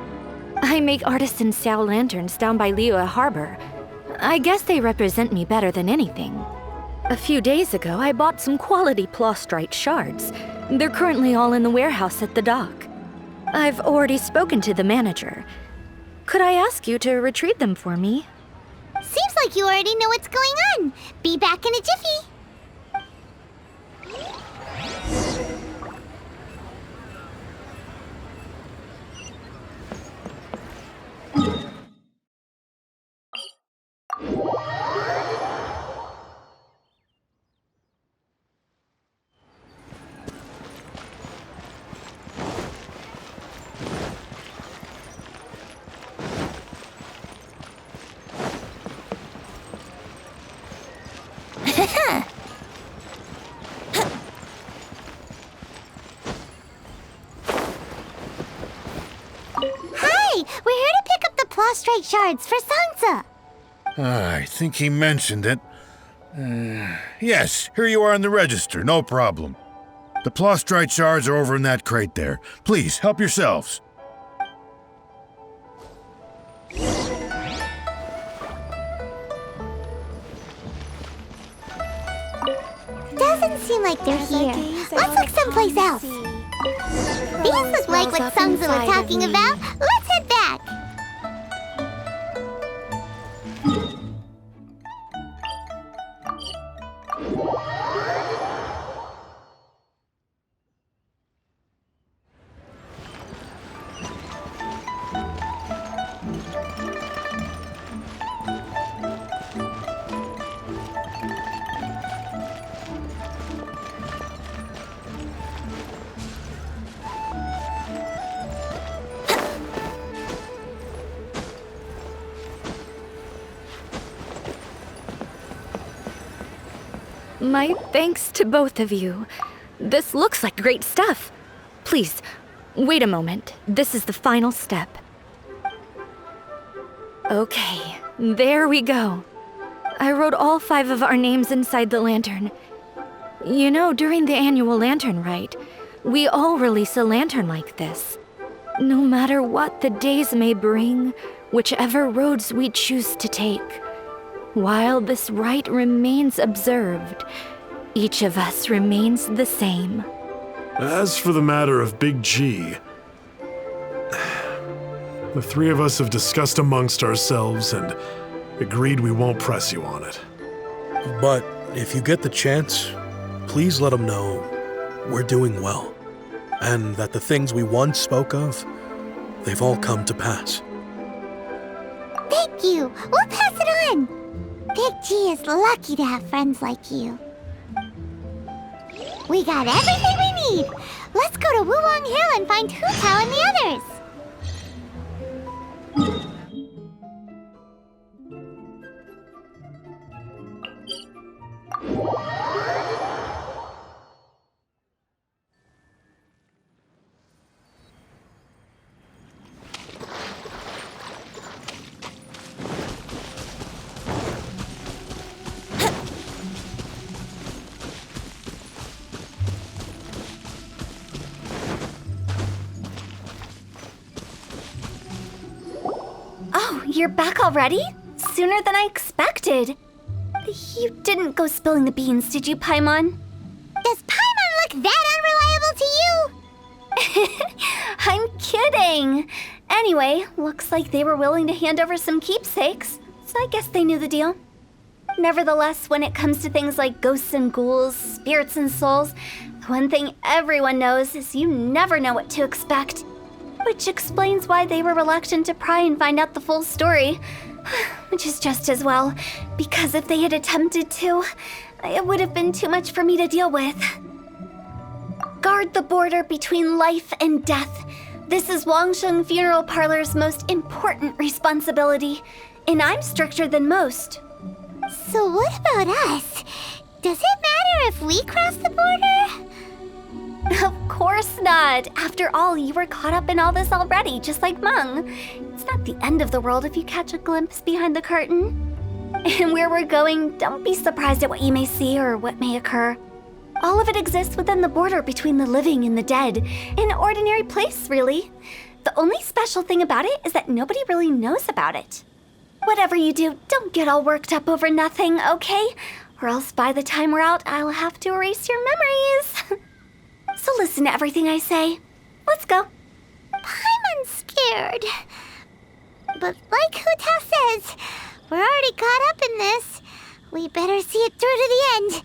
I make artisan Xiao lanterns down by Liyue Harbor. I guess they represent me better than anything. A few days ago, I bought some quality plastrite shards. They're currently all in the warehouse at the dock. I've already spoken to the manager. Could I ask you to retrieve them for me? Seems like you already know what's going on. Be back in a jiffy. Hi! We're here to pick up the plastrite shards for Sansa. I think he mentioned it. Yes, here you are in the register, no problem. The plastrite shards are over in that crate there. Please, help yourselves. Doesn't seem like they're here. Let's look someplace else. These look like what Sansa was talking about. Let's head back. My thanks to both of you. This looks like great stuff. Please, wait a moment. This is the final step. Okay, there we go. I wrote all 5 of our names inside the lantern. You know, during the annual lantern rite, we all release a lantern like this. No matter what the days may bring, whichever roads we choose to take. While this rite remains observed, each of us remains the same. As for the matter of Big G, the three of us have discussed amongst ourselves and agreed we won't press you on it. But if you get the chance, please let them know we're doing well, and that the things we once spoke of, they've all come to pass. Thank you. We'll pass it on. Big G is lucky to have friends like you. We got everything we need. Let's go to Yaoguang Shoal and find Hu Tao and the others. Oh, you're back already? Sooner than I expected. You didn't go spilling the beans, did you, Paimon? Does Paimon look that unreliable to you? I'm kidding. Anyway, looks like they were willing to hand over some keepsakes, so I guess they knew the deal. Nevertheless, when it comes to things like ghosts and ghouls, spirits and souls, the one thing everyone knows is you never know what to expect. Which explains why they were reluctant to pry and find out the full story. Which is just as well, because if they had attempted to, it would have been too much for me to deal with. Guard the border between life and death. This is Wangsheng Funeral Parlor's most important responsibility, and I'm stricter than most. So what about us? Does it matter if we cross the border? Of course not. After all, you were caught up in all this already, just like Meng. It's not the end of the world if you catch a glimpse behind the curtain. And where we're going, don't be surprised at what you may see or what may occur. All of it exists within the border between the living and the dead. An ordinary place, really. The only special thing about it is that nobody really knows about it. Whatever you do, don't get all worked up over nothing, okay? Or else by the time we're out, I'll have to erase your memories. So listen to everything I say. Let's go. Paimon's scared. But like Hu Tao says, we're already caught up in this. We better see it through to the end.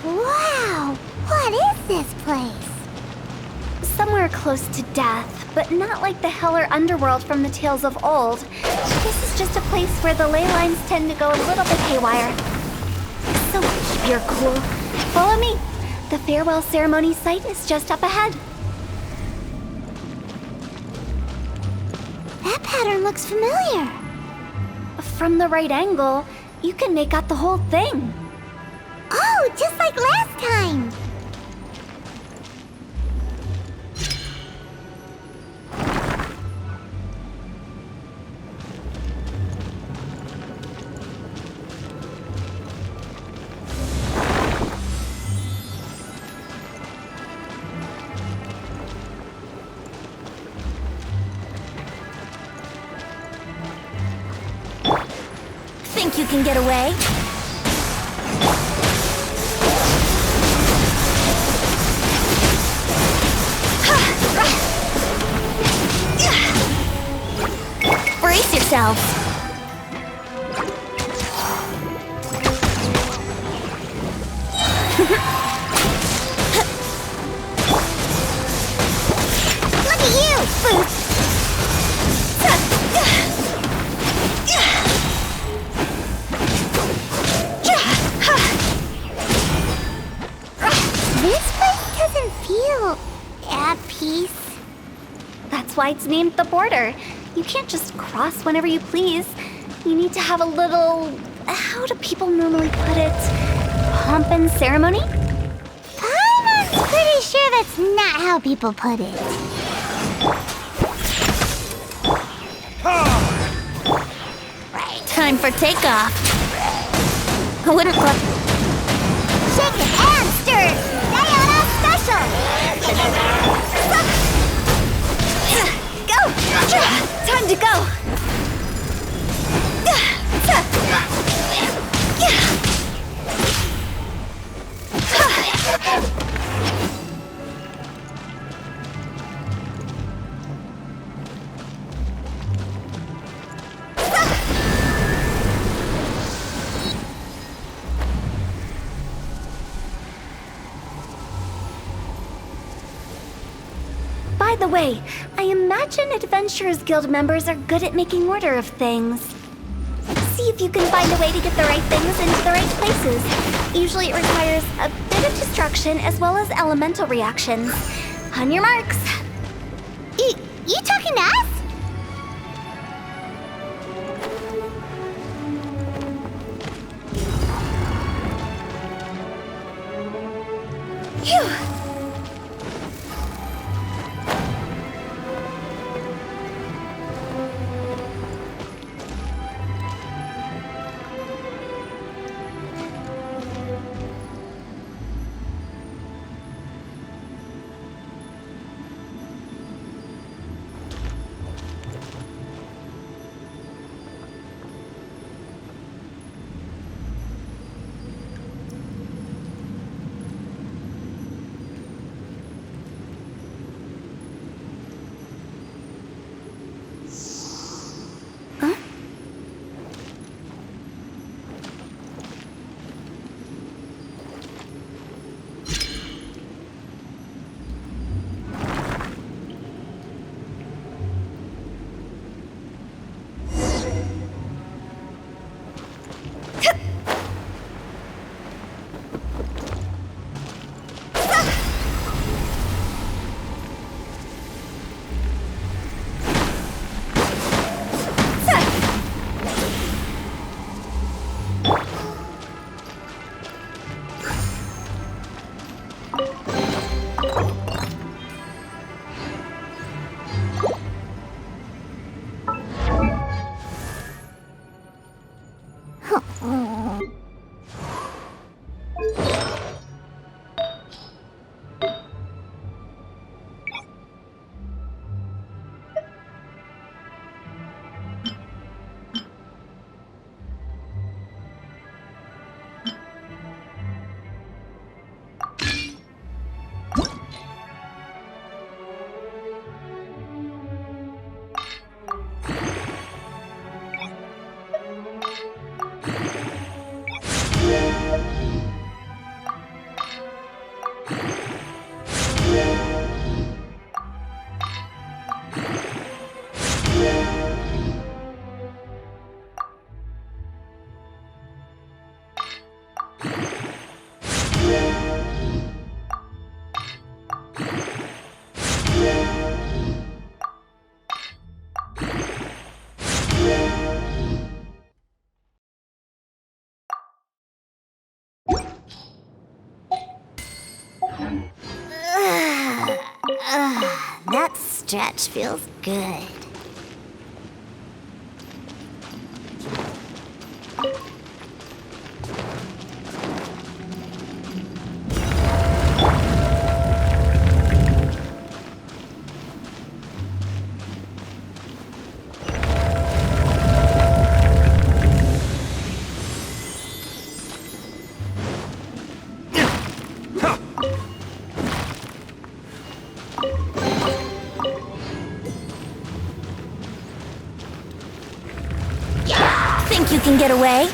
Wow! What is this place? Somewhere close to death, but not like the hell or underworld from the tales of old. This is just a place where the ley lines tend to go a little bit haywire. So keep your cool. Follow me. The farewell ceremony site is just up ahead. That pattern looks familiar. From the right angle, you can make out the whole thing. Oh, just like last time! Think you can get away? Brace yourselves. Look at you, Boots! This place doesn't feel why it's named the border. You can't just cross whenever you please. You need to have a little... how do people normally put it? Pomp and ceremony? I'm pretty sure that's not how people put it. Right, time for takeoff. I wouldn't look... Shake it and stir it! Diana special! Go! Time to go! By the way, I imagine Adventurers Guild members are good at making order of things. See if you can find a way to get the right things into the right places. Usually it requires a bit of destruction as well as elemental reactions. On your marks. You talking to us? Phew! That stretch feels good. Think you can get away?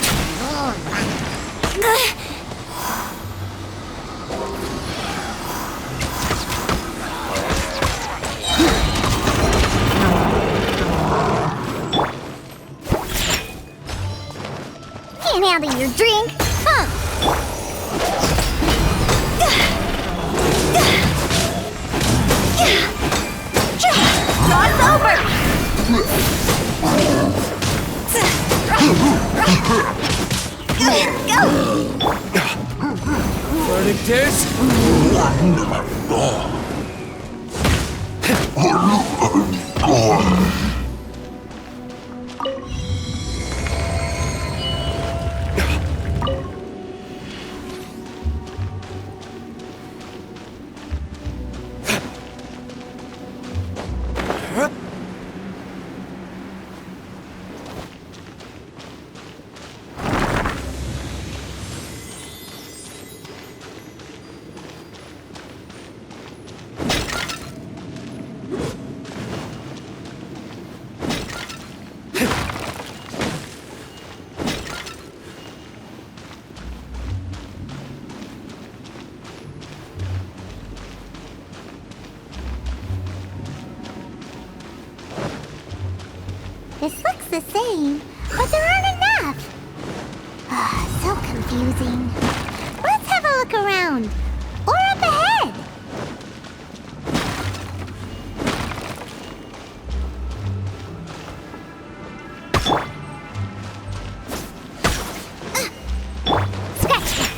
Can't handle your drink? Huh? Awesome! Verdict is... This looks the same, but there aren't enough. So confusing. Let's have a look around. Or up ahead. Scratch that.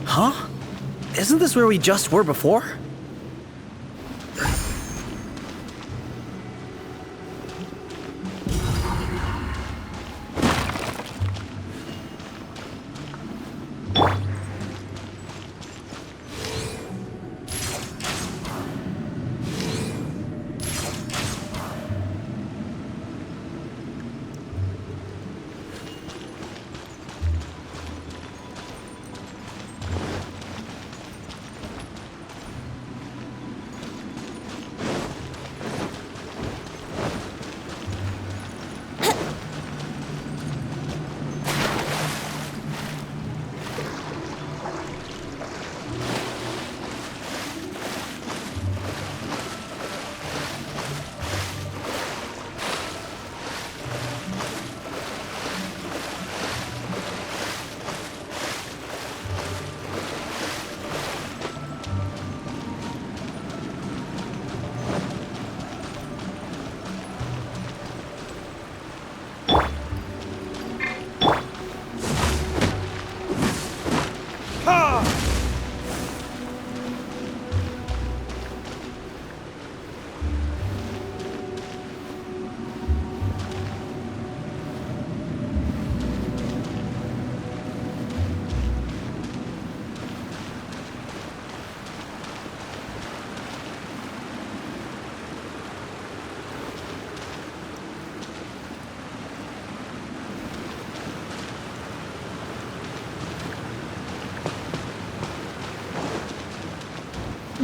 Huh? Isn't this where we just were before?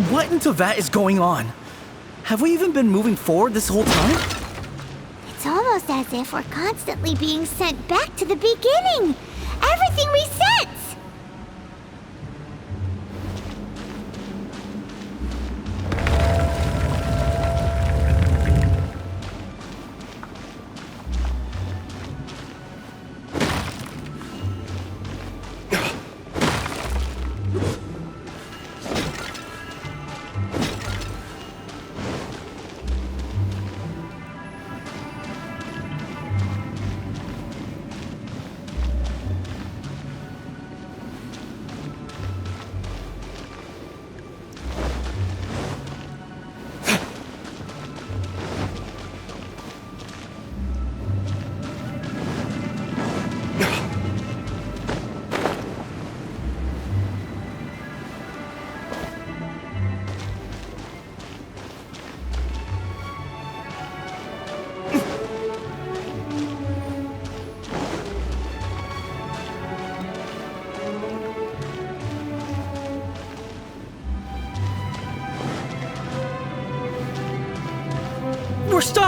What in Teyvat is going on? Have we even been moving forward this whole time? It's almost as if we're constantly being sent back to the beginning. Everything resets.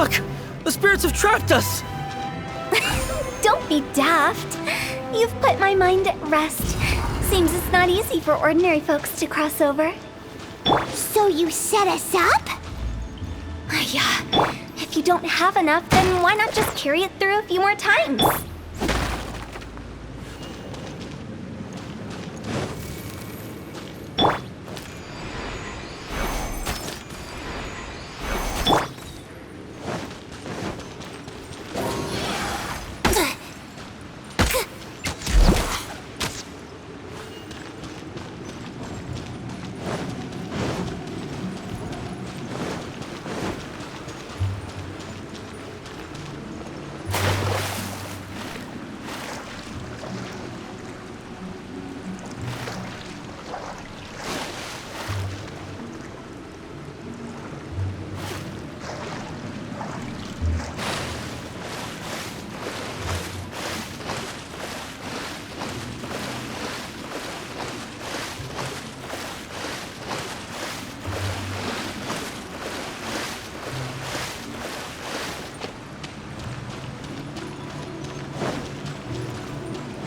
stuck! The spirits have trapped us! Don't be daft. You've put my mind at rest. Seems it's not easy for ordinary folks to cross over. So you set us up? Yeah. If you don't have enough, then why not just carry it through a few more times?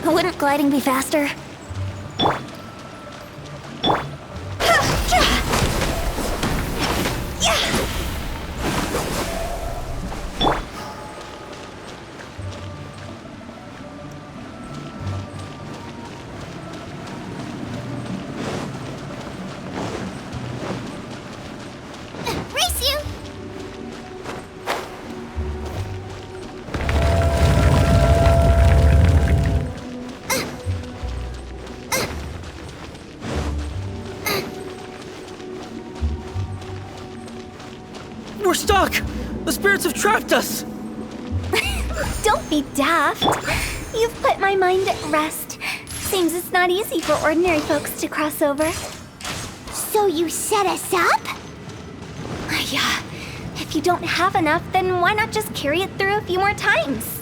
Wouldn't gliding be faster? Race you! We're stuck! The spirits have trapped us! Don't be daft. You've put my mind at rest. Seems it's not easy for ordinary folks to cross over. So you set us up? Yeah. If you don't have enough, then why not just carry it through a few more times?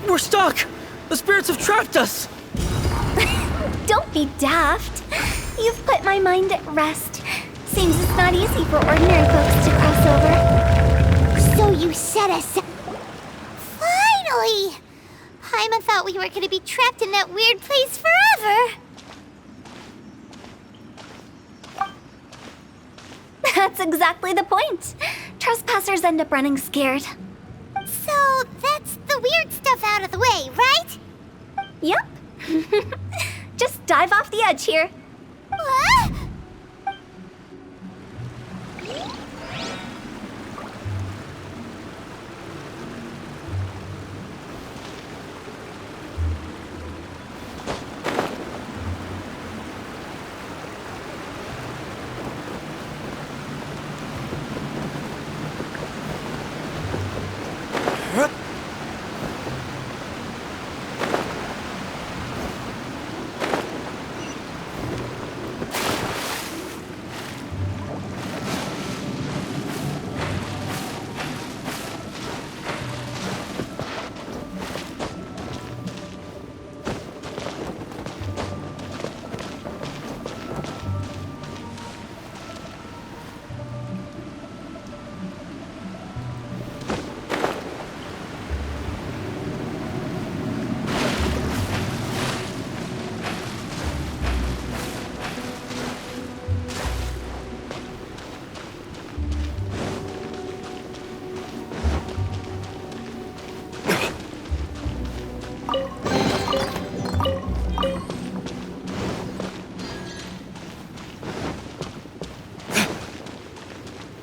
We're stuck! The spirits have trapped us! Don't be daft. You've put my mind at rest. Seems it's not easy for ordinary folks to cross over. So you set us up. Finally! Paimon thought we were gonna be trapped in that weird place forever. That's exactly the point. Trespassers end up running scared. So that's the weird stuff out of the way, right? Yep. Just dive off the edge here. What?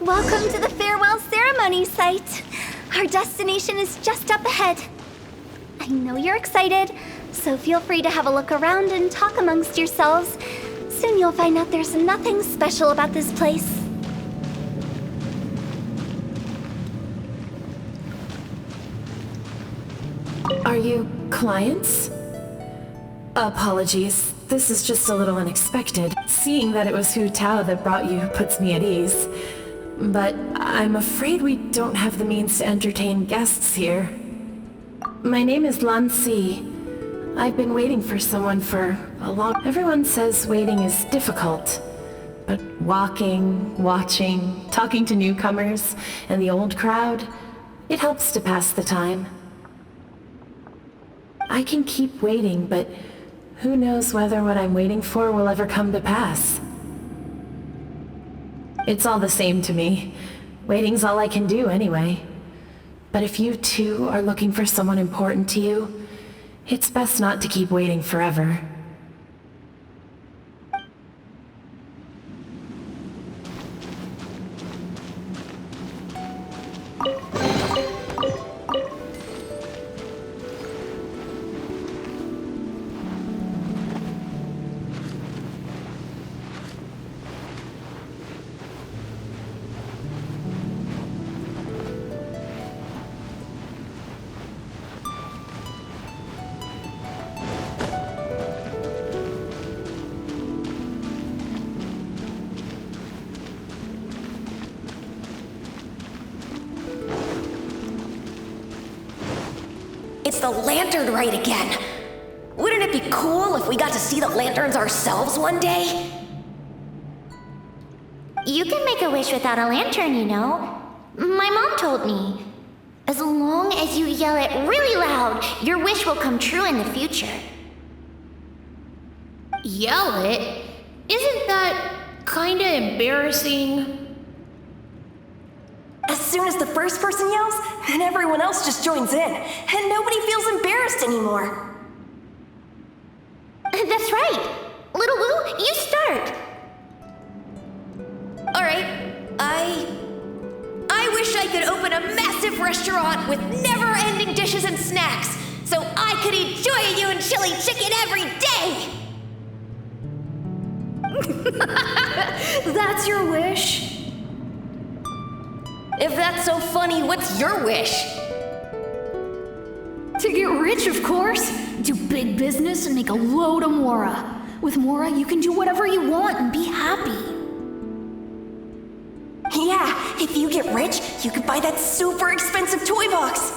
Welcome to the farewell ceremony site. Our destination is just up ahead. I know you're excited, so feel free to have a look around and talk amongst yourselves. Soon you'll find out there's nothing special about this place. Are you clients? Apologies. This is just a little unexpected. Seeing that it was Hu Tao that brought you puts me at ease. But I'm afraid we don't have the means to entertain guests here. My name is Lan Si. I've been waiting for someone for a long... Everyone says waiting is difficult. But walking, watching, talking to newcomers, and the old crowd, it helps to pass the time. I can keep waiting, but who knows whether what I'm waiting for will ever come to pass. It's all the same to me. Waiting's all I can do anyway. But if you too are looking for someone important to you, it's best not to keep waiting forever. It's the lantern rite again. Wouldn't it be cool if we got to see the lanterns ourselves one day? You can make a wish without a lantern, you know. My mom told me. As long as you yell it really loud, your wish will come true in the future. Yell it? Isn't that kinda embarrassing? As soon as the first person yells, then everyone else just joins in, and nobody feels embarrassed anymore. That's right. Little Wu, you start. Alright, I wish I could open a massive restaurant with never-ending dishes and snacks, so I could eat Joya and chili chicken every day! That's your wish? If that's so funny, what's your wish? To get rich, of course. Do big business and make a load of Mora. With Mora, you can do whatever you want and be happy. Yeah, if you get rich, you could buy that super expensive toy box.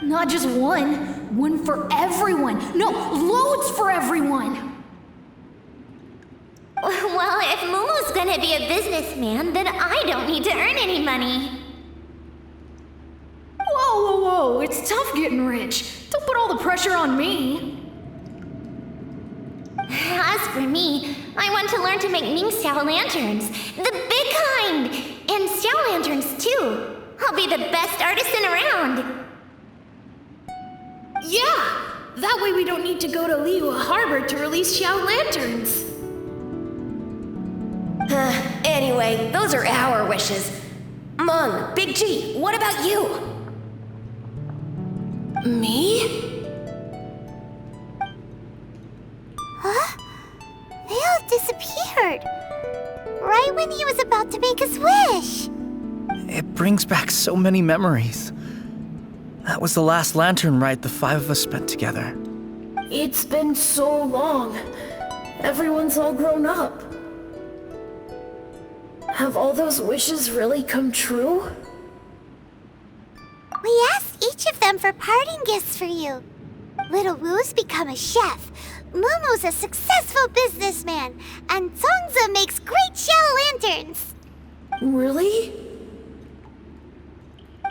Not just one. One for everyone. No, loads for everyone. Well, if Momo's gonna be a businessman, then I don't need to earn any money. Whoa, it's tough getting rich. Don't put all the pressure on me. As for me, I want to learn to make Ming Xiao lanterns. The big kind! And Xiao lanterns, too. I'll be the best artisan around. Yeah! That way we don't need to go to Liyue Harbor to release Xiao lanterns. Anyway, those are our wishes. Mung, Big G, what about you? Me? Huh? They all disappeared. Right when he was about to make his wish. It brings back so many memories. That was the last lantern ride the five of us spent together. It's been so long. Everyone's all grown up. Have all those wishes really come true? We asked each of them for parting gifts for you. Little Wu's become a chef, Momo's a successful businessman, and Zongzi makes great shell lanterns. Really?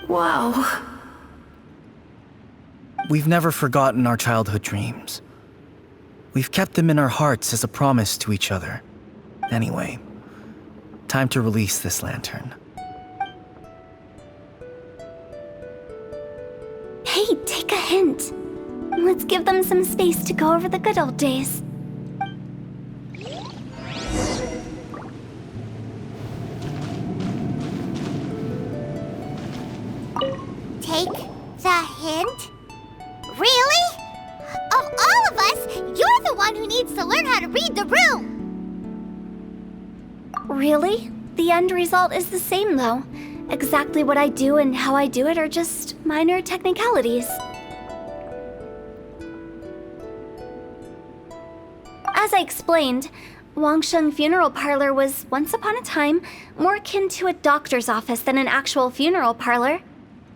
Wow. We've never forgotten our childhood dreams. We've kept them in our hearts as a promise to each other. Anyway, time to release this lantern. Hey, take a hint. Let's give them some space to go over the good old days. take the hint? Really? Of all of us, you're the one who needs to learn how to read the room! Really? The end result is the same, though. Exactly what I do and how I do it are just minor technicalities. As I explained, Wangsheng Funeral Parlor was, once upon a time, more akin to a doctor's office than an actual funeral parlor.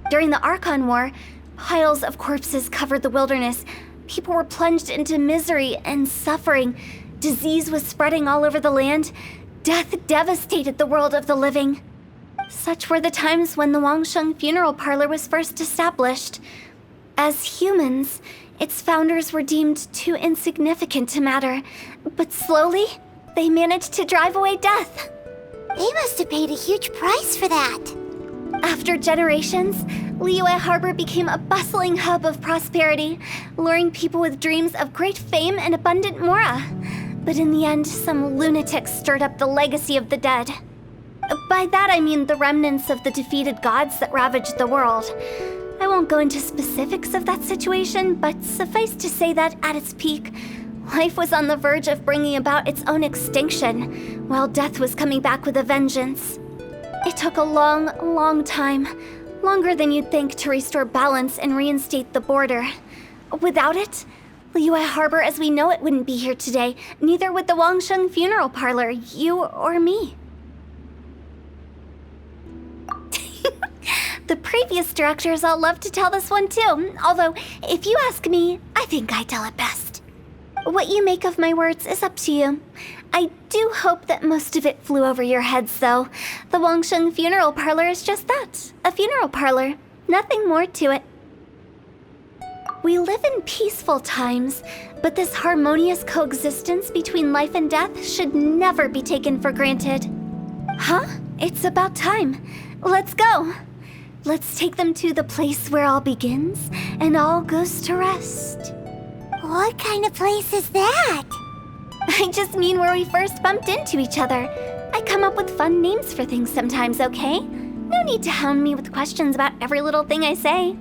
During the Archon War, piles of corpses covered the wilderness. People were plunged into misery and suffering. Disease was spreading all over the land. Death devastated the world of the living. Such were the times when the Wangsheng Funeral Parlor was first established. As humans, its founders were deemed too insignificant to matter, but slowly, they managed to drive away death. They must have paid a huge price for that. After generations, Liyue Harbor became a bustling hub of prosperity, luring people with dreams of great fame and abundant mora. But in the end, some lunatics stirred up the legacy of the dead. By that I mean the remnants of the defeated gods that ravaged the world. I won't go into specifics of that situation, but suffice to say that at its peak, life was on the verge of bringing about its own extinction, while death was coming back with a vengeance. It took a long, long time, longer than you'd think, to restore balance and reinstate the border. Without it, Liyue Harbor as we know it wouldn't be here today, neither would the Wangsheng Funeral Parlor, you or me. The previous directors all loved to tell this one too, although, if you ask me, I think I tell it best. What you make of my words is up to you. I do hope that most of it flew over your heads, though. The Wangsheng Funeral Parlor is just that, a funeral parlor. Nothing more to it. We live in peaceful times, but this harmonious coexistence between life and death should never be taken for granted. Huh? It's about time. Let's go. Let's take them to the place where all begins and all goes to rest. What kind of place is that? I just mean where we first bumped into each other. I come up with fun names for things sometimes, okay? No need to hound me with questions about every little thing I say.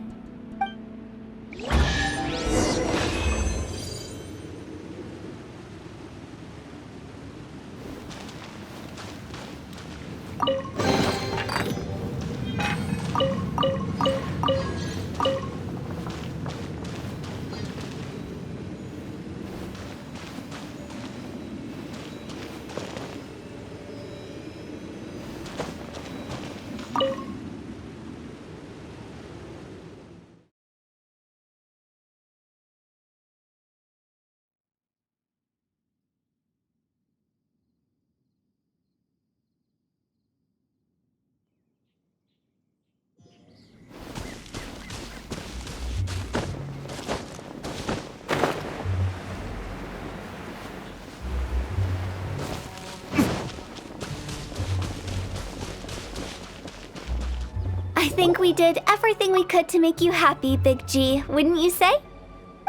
I think we did everything we could to make you happy, Big G, wouldn't you say?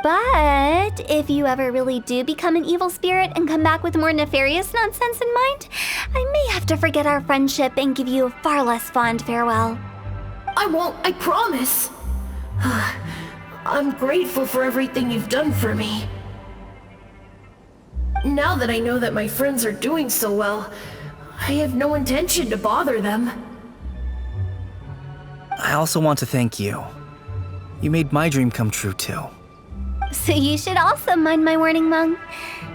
But if you ever really do become an evil spirit and come back with more nefarious nonsense in mind, I may have to forget our friendship and give you a far less fond farewell. I won't, I promise. I'm grateful for everything you've done for me. Now that I know that my friends are doing so well, I have no intention to bother them. I also want to thank you. You made my dream come true too. So you should also mind my warning, Mung.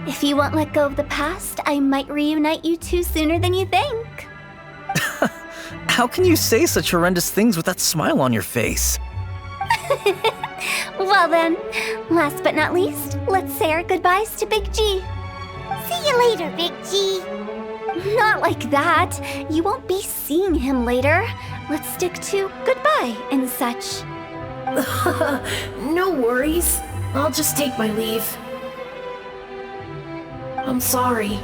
If you won't let go of the past, I might reunite you two sooner than you think. How can you say such horrendous things with that smile on your face? Well then, last but not least, let's say our goodbyes to Big G. See you later, Big G. Not like that. You won't be seeing him later. Let's stick to goodbye and such. No worries. I'll just take my leave. I'm sorry.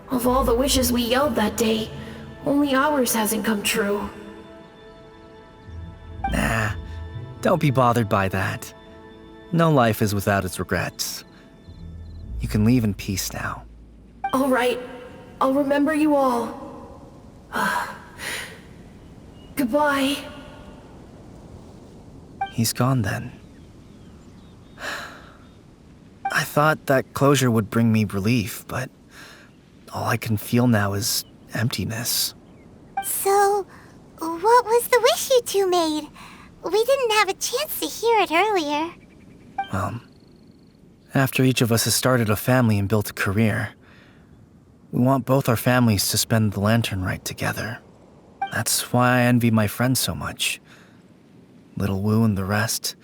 Of all the wishes we yelled that day, only ours hasn't come true. Nah, don't be bothered by that. No life is without its regrets. You can leave in peace now. All right. I'll remember you all. Goodbye. He's gone then. I thought that closure would bring me relief, but all I can feel now is emptiness. So, what was the wish you two made? We didn't have a chance to hear it earlier. Well, after each of us has started a family and built a career, we want both our families to spend the Lantern Rite together. That's why I envy my friends so much. Little Wu and the rest,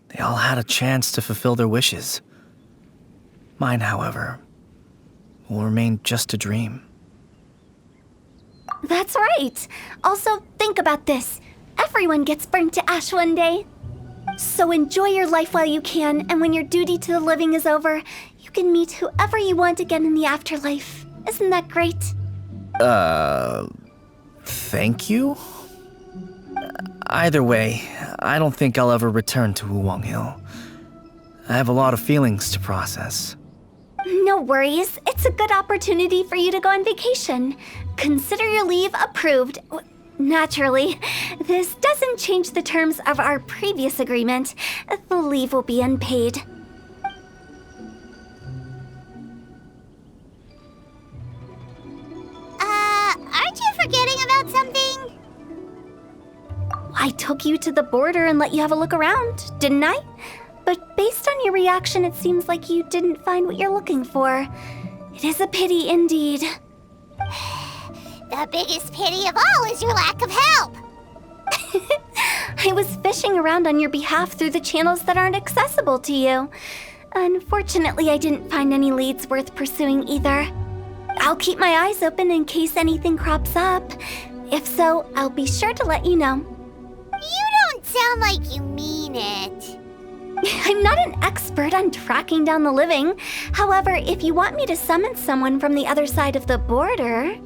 they all had a chance to fulfill their wishes. Mine, however, will remain just a dream. That's right. Also, think about this. Everyone gets burnt to ash one day. So enjoy your life while you can, and when your duty to the living is over, you can meet whoever you want again in the afterlife. Isn't that great? Thank you? Either way, I don't think I'll ever return to Wuwang Hill. I have a lot of feelings to process. No worries. It's a good opportunity for you to go on vacation. Consider your leave approved. Naturally, this doesn't change the terms of our previous agreement. The leave will be unpaid. Aren't you forgetting about something? I took you to the border and let you have a look around, didn't I? But based on your reaction, it seems like you didn't find what you're looking for. It is a pity indeed. The biggest pity of all is your lack of help. I was fishing around on your behalf through the channels that aren't accessible to you. Unfortunately, I didn't find any leads worth pursuing either. I'll keep my eyes open in case anything crops up. If so, I'll be sure to let you know. You don't sound like you mean it. I'm not an expert on tracking down the living. However, if you want me to summon someone from the other side of the border...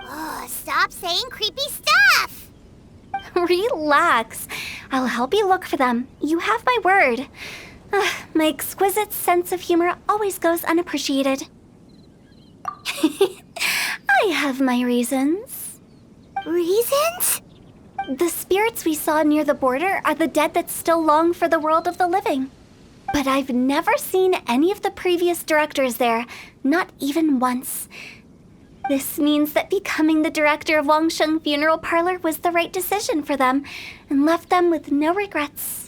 Oh, stop saying creepy stuff! Relax. I'll help you look for them. You have my word. My exquisite sense of humor always goes unappreciated. I have my reasons. Reasons? The spirits we saw near the border are the dead that still long for the world of the living. But I've never seen any of the previous directors there, not even once. This means that becoming the director of Wangsheng Funeral Parlor was the right decision for them, and left them with no regrets.